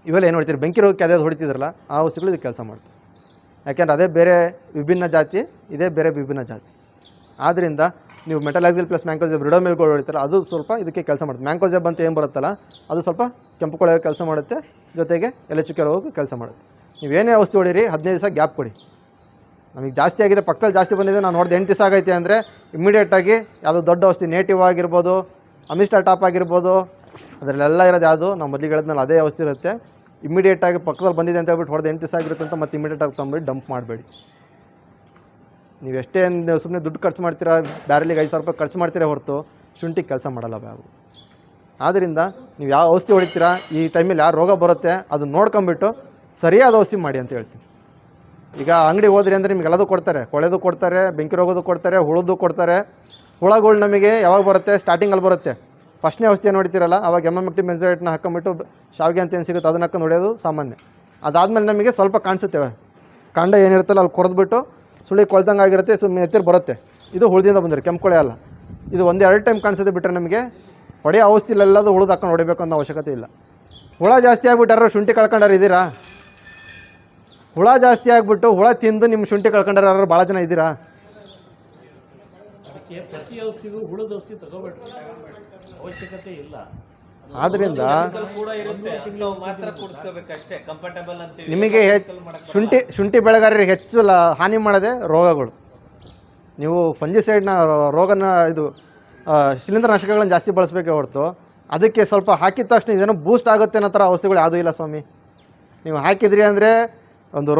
A: ಇವೆಲ್ಲ ಏನು ಹೊಡಿತೀರಿ, ಬೆಂಕಿ ರೋಗಕ್ಕೆ ಅದೇ ಹೊಡಿತಿದ್ರಲ್ಲ ಆ ಔಷಧಿಗಳು ಇದಕ್ಕೆ ಕೆಲಸ ಮಾಡ್ತವೆ. ಯಾಕೆಂದ್ರೆ ಅದೇ ಬೇರೆ ವಿಭಿನ್ನ ಜಾತಿ, ಇದೇ ಬೇರೆ ವಿಭಿನ್ನ ಜಾತಿ. ಆದ್ದರಿಂದ ನೀವು ಮೆಟಲಾಕ್ಸಿಲ್ ಪ್ಲಸ್ ಮ್ಯಾಂಕೋಜೆಬ್ ರಿಡೋಮಿಲ್ಗಳು ಹೊಡಿತಾರೆ, ಅದು ಸ್ವಲ್ಪ ಇದಕ್ಕೆ ಕೆಲಸ ಮಾಡುತ್ತೆ. ಮ್ಯಾಂಕೋಜೆಬ್ ಅಂತ ಏನು ಬರುತ್ತಲ್ಲ ಅದು ಸ್ವಲ್ಪ ಕೆಂಪು ಕೊಳೆ ಕೆಲಸ ಮಾಡುತ್ತೆ, ಜೊತೆಗೆ ಎಲೆ ಚುಕ್ಕೆ ರೋಗಕ್ಕೆ ಕೆಲಸ ಮಾಡುತ್ತೆ. ನೀವೇನೇ ಔಷಧಿ ಹೊಡೀರಿ 15 ದಿವಸ ಗ್ಯಾಪ್ ಕೊಡಿ. ನಮಗೆ ಜಾಸ್ತಿ ಆಗಿದೆ, ಪಕ್ಕದಲ್ಲಿ ಜಾಸ್ತಿ ಬಂದಿದೆ, ನಾನು ನೋಡಿದೆ 8 ದಿವಸ ಆಗೈತೆ ಅಂದರೆ ಇಮಿಡಿಯೇಟಾಗಿ ಯಾವುದೋ ದೊಡ್ಡ ಔಷಧಿ ನೇಟಿವ್ ಆಗಿರ್ಬೋದು, ಅಮಿಸ್ಟರ್ ಟಾಪ್ ಆಗಿರ್ಬೋದು, ಅದರಲ್ಲೆಲ್ಲ ಇರೋದು ಯಾವುದು ನಾವು ಮೊದಲಿಗೆ ಹೇಳಿದ್ನಲ್ಲ ಅದೇ ಔಷಧಿ ಇರುತ್ತೆ. ಇಮಿಡಿಯೇಟಾಗಿ ಪಕ್ಕದಲ್ಲಿ ಬಂದಿದೆ ಅಂತ ಹೇಳ್ಬಿಟ್ಟು ಹೊಡೆದು 8 ದಿವಸ ಆಗಿರುತ್ತೆ ಅಂತ ಮತ್ತೆ ಇಮಿಡಿಯೇಟಾಗಿ ತೊಗೊಂಬಿಟ್ಟು ಡಂಪ್ ಮಾಡಬೇಡಿ. ನೀವು ಎಷ್ಟೇ ಸುಮ್ಮನೆ ದುಡ್ಡು ಖರ್ಚು ಮಾಡ್ತೀರಾ, ಬ್ಯಾರಲಿಗೆ 5,000 ರೂಪಾಯಿ ಖರ್ಚು ಮಾಡ್ತೀರಾ ಹೊರತು ಶುಂಠಿಗೆ ಕೆಲಸ ಮಾಡಲ್ಲ ಬ್ಯಾಗು. ಆದ್ದರಿಂದ ನೀವು ಯಾವ ಔಷಧಿ ಹೊಡಿತೀರಾ, ಈ ಟೈಮಲ್ಲಿ ಯಾವ ರೋಗ ಬರುತ್ತೆ ಅದು ನೋಡ್ಕೊಂಬಿಟ್ಟು ಸರಿಯಾದ ಔಷಧಿ ಮಾಡಿ ಅಂತ ಹೇಳ್ತೀನಿ. ಈಗ ಅಂಗಡಿಗೆ ಹೋದ್ರಿ ಅಂದರೆ ನಿಮ್ಗೆ ಎಲ್ಲದೂ ಕೊಡ್ತಾರೆ, ಕೊಳೆದು ಕೊಡ್ತಾರೆ, ಬೆಂಕಿ ರೋಗದ್ದು ಕೊಡ್ತಾರೆ, ಹುಳದ್ದು ಕೊಡ್ತಾರೆ. ಹುಳಗಳು ನಮಗೆ ಯಾವಾಗ ಬರುತ್ತೆ, ಸ್ಟಾರ್ಟಿಂಗಲ್ಲಿ ಬರುತ್ತೆ. ಫಸ್ಟ್ನೇ ಔಷಧಿ ಏನು ಹೊಡಿತೀರಲ್ಲ ಅವಾಗ MMFT ಮೆನ್ಸೈಟ್ನ ಹಾಕೊಂಬಿಟ್ಟು ಶಾವಿಗೆ ಅಂತ ಏನು ಸಿಗುತ್ತೆ ಅದನ್ನ ಹಾಕೊಂಡು ಹೊಡೆಯೋದು ಸಾಮಾನ್ಯ. ಅದಾದಮೇಲೆ ನಮಗೆ ಸ್ವಲ್ಪ ಕಾಣಿಸುತ್ತೇವೆ, ಕಾಂಡ ಏನಿರುತ್ತಲ್ಲ ಅಲ್ಲಿ ಕೊರೆದ್ಬಿಟ್ಟು ಸುಳಿ ಕೊಳ್ದಂಗೆ ಆಗಿರುತ್ತೆ, ಸುಮ್ಮನೆ ಎತ್ತಿರ ಬರುತ್ತೆ. ಇದು ಹುಳದಿಂದ ಬಂದಿರಿ, ಕೆಂಪು ಕೊಳೆ ಅಲ್ಲ. ಇದು 1-2 ಟೈಮ್ ಕಾಣಿಸುತ್ತೆ ಬಿಟ್ಟರೆ ನಮಗೆ ಹೊಡೆಯೋ ಔಷಧಿಲೆಲ್ಲದು ಹುಳದ ಹಾಕೊಂಡು ಹೊಡಿಬೇಕು ಅನ್ನೋ ಅವಶ್ಯಕತೆ ಇಲ್ಲ. ಹುಳ ಜಾಸ್ತಿ ಆಗಿಬಿಟ್ಟಾರ ಶುಂಠಿ ಕಳ್ಕೊಂಡಾರು ಇದ್ದೀರಾ? ಹುಳ ಜಾಸ್ತಿ ಆಗಿಬಿಟ್ಟು ಹುಳ ತಿಂದು ನಿಮ್ಮ ಶುಂಠಿ ಕಳ್ಕೊಂಡಾರು ಭಾಳ ಜನ ಇದ್ದೀರಾ?
C: ಪ್ರತಿ ಔಷಧಿಗೂ ಹುಳದ ಔಷಧಿ ತಗೋಬೇಡ್ರಿ, ಅವಶ್ಯಕತೆ ಇಲ್ಲ.
A: ಆದ್ದರಿಂದ
C: ಕೂಡ ಇರುತ್ತೆ, ಅಂಥವು ಮಾತ್ರ ಕೂಡಿಸ್ಕೋಬೇಕಷ್ಟೇ, ಕಂಫರ್ಟಬಲ್ ಅಂತೀವಿ.
A: ನಿಮಗೆ ಶುಂಠಿ ಬೆಳೆಗಾರರಿಗೆ ಹೆಚ್ಚು ಹಾನಿ ಮಾಡೋದೇ ರೋಗಗಳು. ನೀವು ಫಂಜಿಸೈಡ್ನ ರೋಗನ ಇದು ಶಿಲೀಂಧ್ರನಾಶಕಗಳನ್ನ ಜಾಸ್ತಿ ಬಳಸಬೇಕೇ ಹೊರತು ಅದಕ್ಕೆ ಸ್ವಲ್ಪ ಹಾಕಿದ ತಕ್ಷಣ ಇದೇನೋ ಬೂಸ್ಟ್ ಆಗುತ್ತೆ ಅನ್ನೋ ಥರ ಔಷಧಿಗಳು ಯಾವುದೂ ಇಲ್ಲ ಸ್ವಾಮಿ. ನೀವು ಹಾಕಿದ್ರಿ ಅಂದರೆ ಒಂದು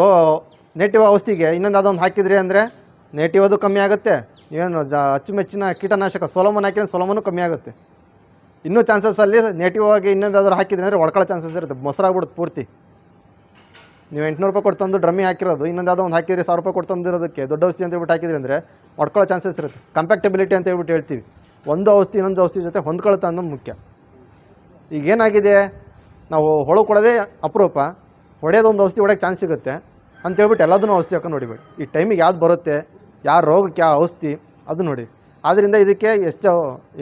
A: ನೇಟಿವ್ ಔಷಧಿಗೆ ಇನ್ನೊಂದು ಯಾವುದೊಂದು ಹಾಕಿದ್ರಿ ಅಂದರೆ ನೇಟಿವ್ ಅದು ಕಮ್ಮಿ ಆಗುತ್ತೆ. ನೀವೇನು ಅಚ್ಚುಮೆಚ್ಚಿನ ಕೀಟನಾಶಕ ಸೊಲೋಮನ್ ಹಾಕಿದ್ರೆ ಸೊಲೋಮನ್ನು ಕಮ್ಮಿ ಆಗುತ್ತೆ. ಇನ್ನೂ ಚಾನ್ಸಸ್ಸಲ್ಲಿ ನೇಟಿವ್ ಆಗಿ ಇನ್ನೊಂದಾದ್ರೂ ಹಾಕಿದ್ರೆ ಅಂದರೆ ಹೊಡ್ಕೊಳ್ಳೋ ಚಾನ್ಸಸ್ ಇರುತ್ತೆ, ಮೊಸರಾಗ್ಬಿಡುತ್ತೆ ಪೂರ್ತಿ. ನೀವು 800 ರೂಪಾಯಿ ಕೊಟ್ಟು ತಂದು ಡ್ರಮ್ಮಿ ಹಾಕಿರೋದು ಇನ್ನೊಂದು ಯಾವುದೋ ಒಂದು ಹಾಕಿದ್ರೆ 1000 ರೂಪಾಯಿ ಕೊಟ್ಟು ತಂದಿರೋದಕ್ಕೆ ದೊಡ್ಡ ಔಷಧಿ ಅಂತ ಹೇಳ್ಬಿಟ್ಟು ಹಾಕಿದ್ರಿ ಅಂದರೆ ಹೊಡ್ಕೊಳ್ಳೋ ಚಾನ್ಸಸ್ ಇರುತ್ತೆ. ಕಂಪ್ಯಾಕ್ಟಬಿಲಿಟಿ ಅಂತ ಹೇಳ್ಬಿಟ್ಟು ಹೇಳ್ತೀವಿ, ಒಂದು ಔಷಧಿ ಇನ್ನೊಂದು ಔಷಧಿ ಜೊತೆ ಹೊಂದ್ಕೊಳ್ತಾ ಅನ್ನೋದು ಮುಖ್ಯ. ಈಗೇನಾಗಿದೆ, ನಾವು ಹೊಳು ಕೊಡೋದೇ ಅಪರೂಪ, ಹೊಡೆಯೋದೊಂದು ಔಷಧಿ ಹೊಡೆಯೋಕ್ಕೆ ಚಾನ್ಸ್ ಸಿಗುತ್ತೆ ಅಂತೇಳ್ಬಿಟ್ಟು ಎಲ್ಲದನ್ನೂ ಔಷಧಿ ಹಾಕೊಂಡು ನೋಡಿಬೇಡಿ. ಈ ಟೈಮಿಗೆ ಯಾವ್ದು ಬರುತ್ತೆ, ಯಾವ ರೋಗಕ್ಕೆ ಯಾವ ಔಷಧಿ ಅದು ನೋಡಿ. ಆದ್ದರಿಂದ ಇದಕ್ಕೆ ಎಷ್ಟು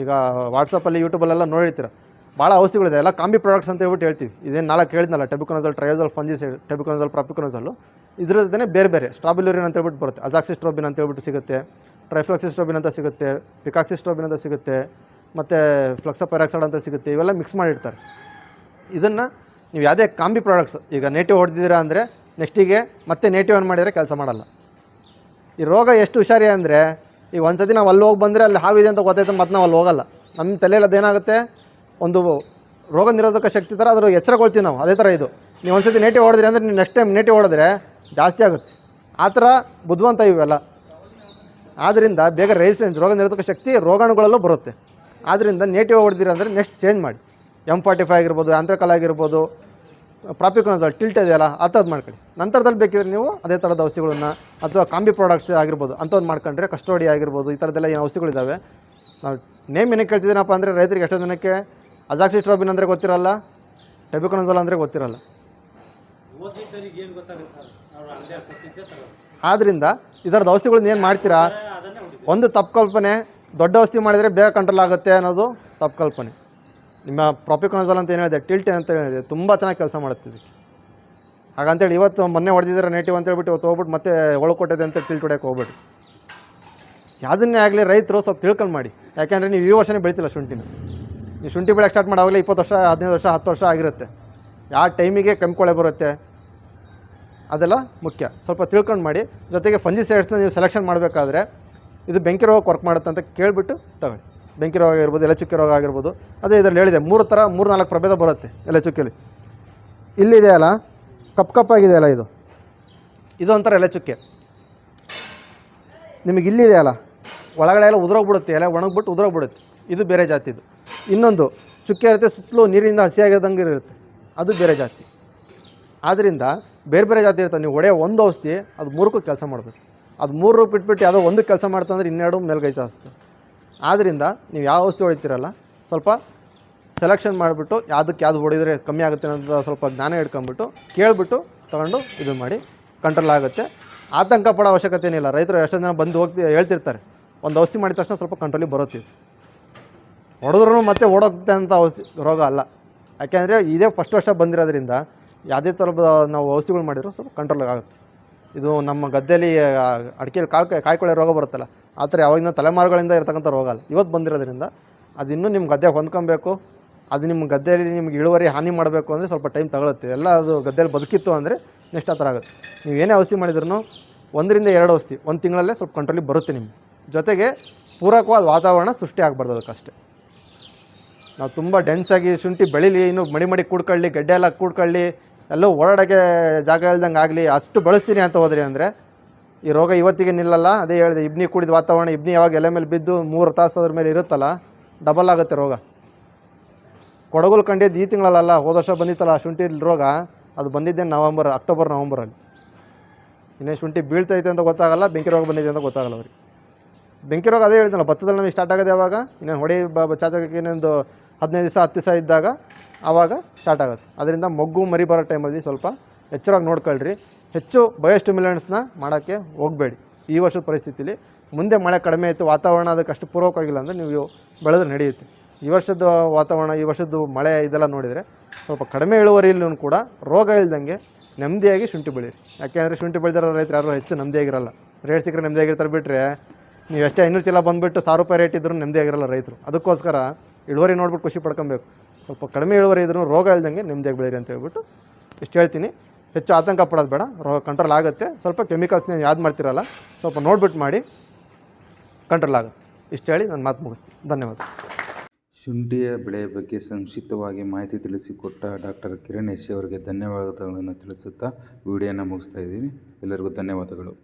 A: ಈಗ ವಾಟ್ಸಪ್ಪಲ್ಲಿ ಯೂಟ್ಯೂಬಲ್ಲೆಲ್ಲ ನೋಡಿರ್ತೀರ, ಭಾಳ ಔಷಧಿಗಳಿದೆ, ಎಲ್ಲ ಕಾಂಬಿ ಪ್ರಾಡಕ್ಟ್ಸ್ ಅಂತ ಹೇಳ್ಬಿಟ್ಟು ಹೇಳ್ತೀವಿ. ಇದೇನು 4 ಹೇಳಿದ್ನಲ್ಲ, ಟೆಬುಕೊನಜೋಲ್, ಟ್ರಯೋಜೋಲ್, ಫಂಜಿಸೈಡ್, ಟೆಬುಕೊನಜೋಲ್, ಪ್ರಾಪಿಕೊನಜೋಲು, ಇದ್ರ ಜೊತೆ ಬೇರೆ ಬೇರೆ ಸ್ಟ್ರಾಬಿಲ್ಯೂರಿನ್ ಅಂತ ಹೇಳ್ಬಿಟ್ಟು ಬರುತ್ತೆ, ಅಜಾಕ್ಸಿಸ್ಟ್ರೋಬಿನ್ ಅಂತ ಹೇಳ್ಬಿಟ್ಟು ಸಿಗುತ್ತೆ, ಟ್ರೈಫ್ಲಾಕ್ಸಿಸ್ಟ್ರೋಬಿನ್ ಅಂತ ಸಿಗುತ್ತೆ, ಪಿಕಾಕ್ಸಿಸ್ಟ್ರೋಬಿನ್ ಅಂತ ಸಿಗುತ್ತೆ, ಮತ್ತು ಫ್ಲಕ್ಸೋಪೈರಾಕ್ಸೈಡ್ ಅಂತ ಸಿಗುತ್ತೆ. ಇವೆಲ್ಲ ಮಿಕ್ಸ್ ಮಾಡಿರ್ತಾರೆ. ಇದನ್ನು ನೀವು ಯಾವುದೇ ಕಾಂಬಿ ಪ್ರಾಡಕ್ಟ್ಸ್ ಈಗ ನೇಟಿವ್ ಹೊಡೆದಿದ್ದೀರಾ ಅಂದರೆ ನೆಕ್ಸ್ಟಿಗೆ ಮತ್ತೆ ನೇಟಿವ್ ಏನು ಮಾಡಿದರೆ ಕೆಲಸ ಮಾಡಲ್ಲ. ಈ ರೋಗ ಎಷ್ಟು ಹುಷಾರಿ ಅಂದರೆ, ಈಗ ಒಂದು ಸತಿ ನಾವು ಅಲ್ಲಿ ಹೋಗಿ ಬಂದರೆ ಅಲ್ಲಿ ಹಾವಿದೆ ಅಂತ ಗೊತ್ತಾಯ್ತು, ಮತ್ತು ನಾವು ಅಲ್ಲಿ ಹೋಗಲ್ಲ. ನಮ್ಮ ತಲೆಯಲ್ಲಿ ಅದೇನಾಗುತ್ತೆ, ಒಂದು ರೋಗ ನಿರೋಧಕ ಶಕ್ತಿ ಥರ ಅದ್ರ ಎಚ್ಚರಗೊಳ್ತೀವಿ ನಾವು. ಅದೇ ಥರ ಇದು, ನೀವು ಒಂದು ಸತಿ ನೇಟಿವ್ ಹೊಡೆದ್ರಿ ಅಂದರೆ ನೀವು ನೆಕ್ಸ್ಟ್ ಟೈಮ್ ನೇಟಿವ್ ಹೊಡೆದ್ರೆ ಜಾಸ್ತಿ ಆಗುತ್ತೆ. ಆ ಥರ ಬುದ್ಧಿವಂತ ಇವೆಲ್ಲ. ಆದ್ದರಿಂದ ಬೇಗ ರೆಸಿಸ್ಟೆನ್ಸ್, ರೋಗ ನಿರೋಧಕ ಶಕ್ತಿ ರೋಗಾಣುಗಳಲ್ಲೂ ಬರುತ್ತೆ. ಆದ್ದರಿಂದ ನೇಟಿವ್ ಹೊಡೆದಿರ ಅಂದರೆ ನೆಕ್ಸ್ಟ್ ಚೇಂಜ್ ಮಾಡಿ. M45 ಆಗಿರ್ಬೋದು, ಆಂಥ್ರಕಲ್ ಆಗಿರ್ಬೋದು, ಪ್ರಾಪಿಕೊನಜೋಲ್, ಟಿಲ್ಟ್ ಇದೆಯಲ್ಲ ಆ ಥರದ್ದು ಮಾಡ್ಕೊಳ್ಳಿ. ನಂತರದಲ್ಲಿ ಬೇಕಿದ್ರೆ ನೀವು ಅದೇ ಥರದ ಔಷಧಿಗಳನ್ನ ಅಥವಾ ಕಾಂಬಿ ಪ್ರಾಡಕ್ಟ್ಸ್ ಆಗಿರ್ಬೋದು ಅಂಥದ್ದು ಮಾಡ್ಕೊಂಡ್ರೆ, ಕಸ್ಟೋಡಿ ಆಗಿರ್ಬೋದು, ಈ ಥರದ್ದೆಲ್ಲ ಏನು ಔಷಧಿಗಳಿದ್ದಾವೆ. ನಾವು ನೇಮ್ ಏನಕ್ಕೆ ಕೇಳ್ತಿದ್ದೀನಪ್ಪ ಅಂದರೆ, ರೈತರಿಗೆ ಎಷ್ಟೋ ಜನಕ್ಕೆ ಅಜಾಕ್ಸಿಸ್ಟ್ರೋಬಿನ್ ಅಂದರೆ ಗೊತ್ತಿರಲ್ಲ, ಟೆಬುಕೊನಜೋಲ್ ಅಂದರೆ ಗೊತ್ತಿರಲ್ಲ. ಆದ್ದರಿಂದ ಈ ಥರದ ಔಷಧಿಗಳನ್ನ ಏನು ಮಾಡ್ತೀರಾ, ಒಂದು ತಪ್ಪು ಕಲ್ಪನೆ, ದೊಡ್ಡ ಔಷಧಿ ಮಾಡಿದರೆ ಬೇಗ ಕಂಟ್ರೋಲ್ ಆಗುತ್ತೆ ಅನ್ನೋದು ತಪ್ಪು ಕಲ್ಪನೆ. ನಿಮ್ಮ ಪ್ರಾಪಿಕೊನಜೋಲ್ ಅಂತ ಏನು ಹೇಳಿದೆ, ಟಿಲ್ಟ್ ಅಂತ ಹೇಳಿದೆ, ತುಂಬ ಚೆನ್ನಾಗಿ ಕೆಲಸ ಮಾಡುತ್ತೆ ಇದಕ್ಕೆ. ಹಾಗಂತೇಳಿ ಇವತ್ತು ಮೊನ್ನೆ ಹೊಡೆದಿದ್ದಾರೆ ನೇಟಿವ್ ಅಂತೇಳ್ಬಿಟ್ಟು ಇವತ್ತು ಹೋಗ್ಬಿಟ್ಟು ಮತ್ತೆ ಒಳಕೊಟ್ಟಿದೆ ಅಂತ ಟಿಲ್ಟ್ ಹೊಡೆಯೋಕೆ ಹೋಗ್ಬೇಡಿ. ಯಾವುದನ್ನೇ ಆಗಲಿ ರೈತರು ಸ್ವಲ್ಪ ತಿಳ್ಕೊಂಡು ಮಾಡಿ. ಯಾಕೆಂದರೆ ನೀವು ಈ ವರ್ಷನೇ ಬೆಳಿತಿಲ್ಲ ಶುಂಠಿನ. ನೀವು ಶುಂಠಿ ಬೆಳೆಯೋಕ್ಕೆ ಸ್ಟಾರ್ಟ್ ಮಾಡೋವಾಗಲೇ 20 ವರ್ಷ, 15 ವರ್ಷ, 10 ವರ್ಷ ಆಗಿರುತ್ತೆ. ಯಾವ ಟೈಮಿಗೆ ಕೆಂಪುಕೊಳೆ ಬರುತ್ತೆ ಅದೆಲ್ಲ ಮುಖ್ಯ. ಸ್ವಲ್ಪ ತಿಳ್ಕೊಂಡು ಮಾಡಿ. ಜೊತೆಗೆ ಫಂಜಿಸೈಡ್ಸ್ನ ನೀವು ಸೆಲೆಕ್ಷನ್ ಮಾಡಬೇಕಾದ್ರೆ ಇದು ಬೆಂಕಿ ರೋಗಕ್ಕೆ ವರ್ಕ್ ಮಾಡುತ್ತೆ ಅಂತ ಕೇಳಿಬಿಟ್ಟು ತಗೊಳ್ಳಿ. ಬೆಂಕಿ ರೋಗ ಆಗಿರ್ಬೋದು, ಎಲೆ ಚುಕ್ಕೆ ರೋಗ ಆಗಿರ್ಬೋದು. ಅದೇ ಇದರಲ್ಲಿ ಹೇಳಿದೆ 3-4 ಪ್ರಭೇದ ಬರುತ್ತೆ ಎಲೆ ಚುಕ್ಕೆಲಿ. ಇಲ್ಲಿದೆಯಲ್ಲ ಕಪ್ಪಾಗಿದೆಯಲ್ಲ, ಇದು ಒಂಥರ ಎಲೆ ಚುಕ್ಕೆ. ನಿಮಗೆ ಇಲ್ಲಿದೆಯಲ್ಲ ಒಳಗಡೆ ಎಲ್ಲ ಉದುರೋಗ್ಬಿಡುತ್ತೆ, ಎಲೆ ಒಣಗಿಬಿಟ್ಟು ಉದುರೋಗ್ಬಿಡುತ್ತೆ, ಇದು ಬೇರೆ ಜಾತಿದು. ಇನ್ನೊಂದು ಚುಕ್ಕೆ ಇರುತ್ತೆ, ಸುತ್ತಲೂ ನೀರಿಂದ ಹಸಿಯಾಗಿದ್ದಂಗೆ ಇರುತ್ತೆ, ಅದು ಬೇರೆ ಜಾತಿ. ಆದ್ದರಿಂದ ಬೇರೆ ಬೇರೆ ಜಾತಿ ಇರ್ತವೆ. ನೀವು ಹೊಡೆಯೋ ಒಂದು ಔಷಧಿ ಅದು 3ಕ್ಕೂ ಕೆಲಸ ಮಾಡಬೇಕು. ಅದು 3 ಬಿಟ್ಬಿಟ್ಟು ಯಾವುದೋ ಒಂದು ಕೆಲಸ ಮಾಡ್ತಂದ್ರೆ 12 ಮೇಲ್ಗೈ ಜಾಸ್ತಿ. ಆದ್ದರಿಂದ ನೀವು ಯಾವ ಔಷಧಿ ಹೊಡಿತೀರಲ್ಲ ಸ್ವಲ್ಪ ಸೆಲೆಕ್ಷನ್ ಮಾಡಿಬಿಟ್ಟು ಯಾವುದಕ್ಕೆ ಯಾವುದು ಹೊಡಿದ್ರೆ ಕಮ್ಮಿ ಆಗುತ್ತೆ ಅಂತ ಸ್ವಲ್ಪ ಜ್ಞಾನ ಇಟ್ಕೊಂಬಿಟ್ಟು ಕೇಳಿಬಿಟ್ಟು ತೊಗೊಂಡು ಇದು ಮಾಡಿ ಕಂಟ್ರೋಲ್ ಆಗುತ್ತೆ. ಆತಂಕ ಪಡೋ ಅವಶ್ಯಕತೆ ಏನಿಲ್ಲ. ರೈತರು ಎಷ್ಟೋ ಜನ ಬಂದು ಹೇಳ್ತಿರ್ತಾರೆ, ಒಂದು ಔಷಧಿ ಮಾಡಿದ ತಕ್ಷಣ ಸ್ವಲ್ಪ ಕಂಟ್ರೋಲಿಗೆ ಬರುತ್ತೆ. ಹೊಡೆದ್ರೂ ಮತ್ತೆ ಓಡೋಗುತ್ತೆ ಅಂತ ಔಷಧಿ ರೋಗ ಅಲ್ಲ. ಯಾಕೆಂದರೆ ಇದೇ ಫಸ್ಟ್ ವರ್ಷ ಬಂದಿರೋದ್ರಿಂದ ಯಾವುದೇ ಥರದ ನಾವು ಔಷಧಿಗಳು ಮಾಡಿದ್ರು ಸ್ವಲ್ಪ ಕಂಟ್ರೋಲ್ ಆಗುತ್ತೆ. ಇದು ನಮ್ಮ ಗದ್ದೆಯಲ್ಲಿ ಅಡಿಕೆಯಲ್ಲಿ ಕಾಯಿಕೊಳ್ಳೋ ರೋಗ ಬರುತ್ತಲ್ಲ, ಆ ಥರ ಯಾವಾಗಿನ ತಲೆಮಾರುಗಳಿಂದ ಇರ್ತಕ್ಕಂಥ ರೋಗ ಅಲ್ಲ, ಇವತ್ತು ಬಂದಿರೋದ್ರಿಂದ ಅದು ಇನ್ನೂ ನಿಮ್ಮ ಗದ್ದೆಗೆ ಹೊಂದ್ಕೊಬೇಕು. ಅದು ನಿಮ್ಮ ಗದ್ದೆಯಲ್ಲಿ ನಿಮ್ಗೆ ಇಳುವರಿ ಹಾನಿ ಮಾಡಬೇಕು ಅಂದರೆ ಸ್ವಲ್ಪ ಟೈಮ್ ತಗೊಳುತ್ತೆ. ಎಲ್ಲ ಅದು ಗದ್ದೆಯಲ್ಲಿ ಬದುಕಿತ್ತು ಅಂದರೆ ನೆಕ್ಸ್ಟ್ ಆ ಥರ ಆಗುತ್ತೆ. ನೀವು ಏನೇ ಔಷಧಿ ಮಾಡಿದ್ರೂ 1 ರಿಂದ 2 ಔಷಧಿ 1 ತಿಂಗಳಲ್ಲೇ ಸ್ವಲ್ಪ ಕಂಟ್ರೋಲಿಗೆ ಬರುತ್ತೆ ನಿಮ್ಗೆ. ಜೊತೆಗೆ ಪೂರಕವಾದ ವಾತಾವರಣ ಸೃಷ್ಟಿ ಆಗಬಾರ್ದು ಅದಕ್ಕಷ್ಟೇ. ನಾವು ತುಂಬ ಡೆನ್ಸಾಗಿ ಶುಂಠಿ ಬೆಳೀಲಿ, ಇನ್ನೂ ಮಡಿ ಕೂಡ್ಕೊಳ್ಳಿ, ಗಡ್ಡೆ ಎಲ್ಲ ಕೂಡ್ಕೊಳ್ಳಿ, ಎಲ್ಲೋ ಓಡಾಡೋಕ್ಕೆ ಜಾಗ ಇಲ್ದಂಗೆ ಆಗಲಿ, ಅಷ್ಟು ಬೆಳೆಸ್ತೀನಿ ಅಂತ ಹೋದ್ರಿ ಅಂದರೆ ಈ ರೋಗ ಇವತ್ತಿಗೆ ನಿಲ್ಲಲ್ಲ. ಅದೇ ಹೇಳಿದೆ, ಇಬ್ನಿ ಕೂಡಿದ ವಾತಾವರಣ, ಇಬ್ನಿ ಯಾವಾಗ ಎಲೆ ಮೇಲೆ ಬಿದ್ದು 3 ತಾಸು ಅದ್ರ ಮೇಲೆ ಇರುತ್ತಲ್ಲ, ಡಬಲ್ ಆಗುತ್ತೆ ರೋಗ. ಕೊಡಗುಲ್ ಕಂಡಿದ್ದು ಈ ತಿಂಗಳಲ್ಲ, ಹೋದ ವರ್ಷ ಬಂದಿತ್ತಲ್ಲ ಶುಂಠಿ ರೋಗ, ಅದು ಬಂದಿದ್ದೆ ಅಕ್ಟೋಬರ್ ನವಂಬರಲ್ಲಿ. ಇನ್ನೇ ಶುಂಠಿ ಬೀಳ್ತೈತೆ ಅಂತ ಗೊತ್ತಾಗಲ್ಲ, ಬೆಂಕಿ ರೋಗ ಬಂದಿದೆ ಅಂತ ಗೊತ್ತಾಗಲ್ಲ ಅವ್ರಿಗೆ. ಬೆಂಕಿ ರೋಗ ಅದೇ ಹೇಳಿದ್ನಲ್ಲ, ಭತ್ತದಲ್ಲಿ ನಮಗೆ ಸ್ಟಾರ್ಟ್ ಆಗೋದು ಯಾವಾಗ, ಇನ್ನೇನು ಹೊಡಿ ಚಾಚೋಕ್ಕೆ ಇನ್ನೊಂದು 15 ದಿವಸ 10 ದಿವಸ ಇದ್ದಾಗ ಆವಾಗ ಸ್ಟಾರ್ಟ್ ಆಗುತ್ತೆ. ಅದರಿಂದ ಮೊಗ್ಗು ಮರಿ ಬರೋ ಟೈಮಲ್ಲಿ ಸ್ವಲ್ಪ ಎಚ್ಚರವಾಗಿ ನೋಡ್ಕೊಳ್ರಿ. ಹೆಚ್ಚು ಬಯೋಸ್ಟಿಮ್ಯುಲೆಂಟ್ಸ್ನ ಮಾಡೋಕ್ಕೆ ಹೋಗಬೇಡಿ ಈ ವರ್ಷದ ಪರಿಸ್ಥಿತಿಲಿ. ಮುಂದೆ ಮಳೆ ಕಡಿಮೆ ಇತ್ತು, ವಾತಾವರಣ ಅದಕ್ಕೆ ಅಷ್ಟು ಪೂರಕವಾಗಿಲ್ಲ ಅಂದರೆ ನೀವು ಬೆಳೆದ್ರೆ ನಡೆಯುತ್ತೆ. ಈ ವರ್ಷದ ವಾತಾವರಣ, ಈ ವರ್ಷದ ಮಳೆ ಇದೆಲ್ಲ ನೋಡಿದರೆ ಸ್ವಲ್ಪ ಕಡಿಮೆ ಇಳುವರಿಯಲ್ಲೂ ಕೂಡ ರೋಗ ಇಲ್ದಂಗೆ ನೆಮ್ಮದಿಯಾಗಿ ಶುಂಠಿ ಬೆಳೀರಿ. ಯಾಕೆಂದರೆ ಶುಂಠಿ ಬೆಳೆದಿರೋ ರೈತರು ಯಾರು ಹೆಚ್ಚು ನೆಮ್ಮದಿಯಾಗಿರಲ್ಲ. ರೇಟ್ ಸಿಕ್ಕರೆ ನೆಮ್ಮದಿಯಾಗಿರ್ತಾರೆ, ಬಿಟ್ಟರೆ ನೀವು ಎಷ್ಟೇ 500 ಚೀಲ ಬಂದುಬಿಟ್ಟು 1000 ರೂಪಾಯಿ ರೇಟ್ ಇದ್ರೂ ನೆಮ್ಮದಿಯಾಗಿರಲ್ಲ ರೈತರು. ಅದಕ್ಕೋಸ್ಕರ ಇಳುವರಿ ನೋಡ್ಬಿಟ್ಟು ಖುಷಿ ಪಡ್ಕೊಬೇಕು. ಸ್ವಲ್ಪ ಕಡಿಮೆ ಇಳುವರಿ ಇದ್ರೂ ರೋಗ ಇಲ್ದಂಗೆ ನೆಮ್ಮದಿಯಾಗಿ ಬೆಳೀರಿ ಅಂತ ಹೇಳ್ಬಿಟ್ಟು ಇಷ್ಟು ಹೇಳ್ತೀನಿ. ಹೆಚ್ಚು ಆತಂಕ ಪಡೋದು ಬೇಡ, ರೋಗ ಕಂಟ್ರೋಲ್ ಆಗುತ್ತೆ. ಸ್ವಲ್ಪ ಕೆಮಿಕಲ್ಸ್ನ ಯಾವ್ದು ಮಾಡ್ತಿರಲ್ಲ, ಸ್ವಲ್ಪ ನೋಡ್ಬಿಟ್ಟು ಮಾಡಿ, ಕಂಟ್ರೋಲ್ ಆಗುತ್ತೆ. ಇಷ್ಟು ಹೇಳಿ ನಾನು ಮಾತು ಮುಗಿಸ್ತೀನಿ. ಧನ್ಯವಾದ.
B: ಶುಂಠಿಯ ಬೆಳೆಯ ಬಗ್ಗೆ ಸಂಕ್ಷಿಪ್ತವಾಗಿ ಮಾಹಿತಿ ತಿಳಿಸಿಕೊಟ್ಟ ಡಾಕ್ಟರ್ ಕಿರಣ್ ಎಸ್ ಅವರಿಗೆ ಧನ್ಯವಾದಗಳನ್ನು ತಿಳಿಸುತ್ತಾ ವಿಡಿಯೋನ ಮುಗಿಸ್ತಾ ಇದ್ದೀನಿ. ಎಲ್ಲರಿಗೂ ಧನ್ಯವಾದಗಳು.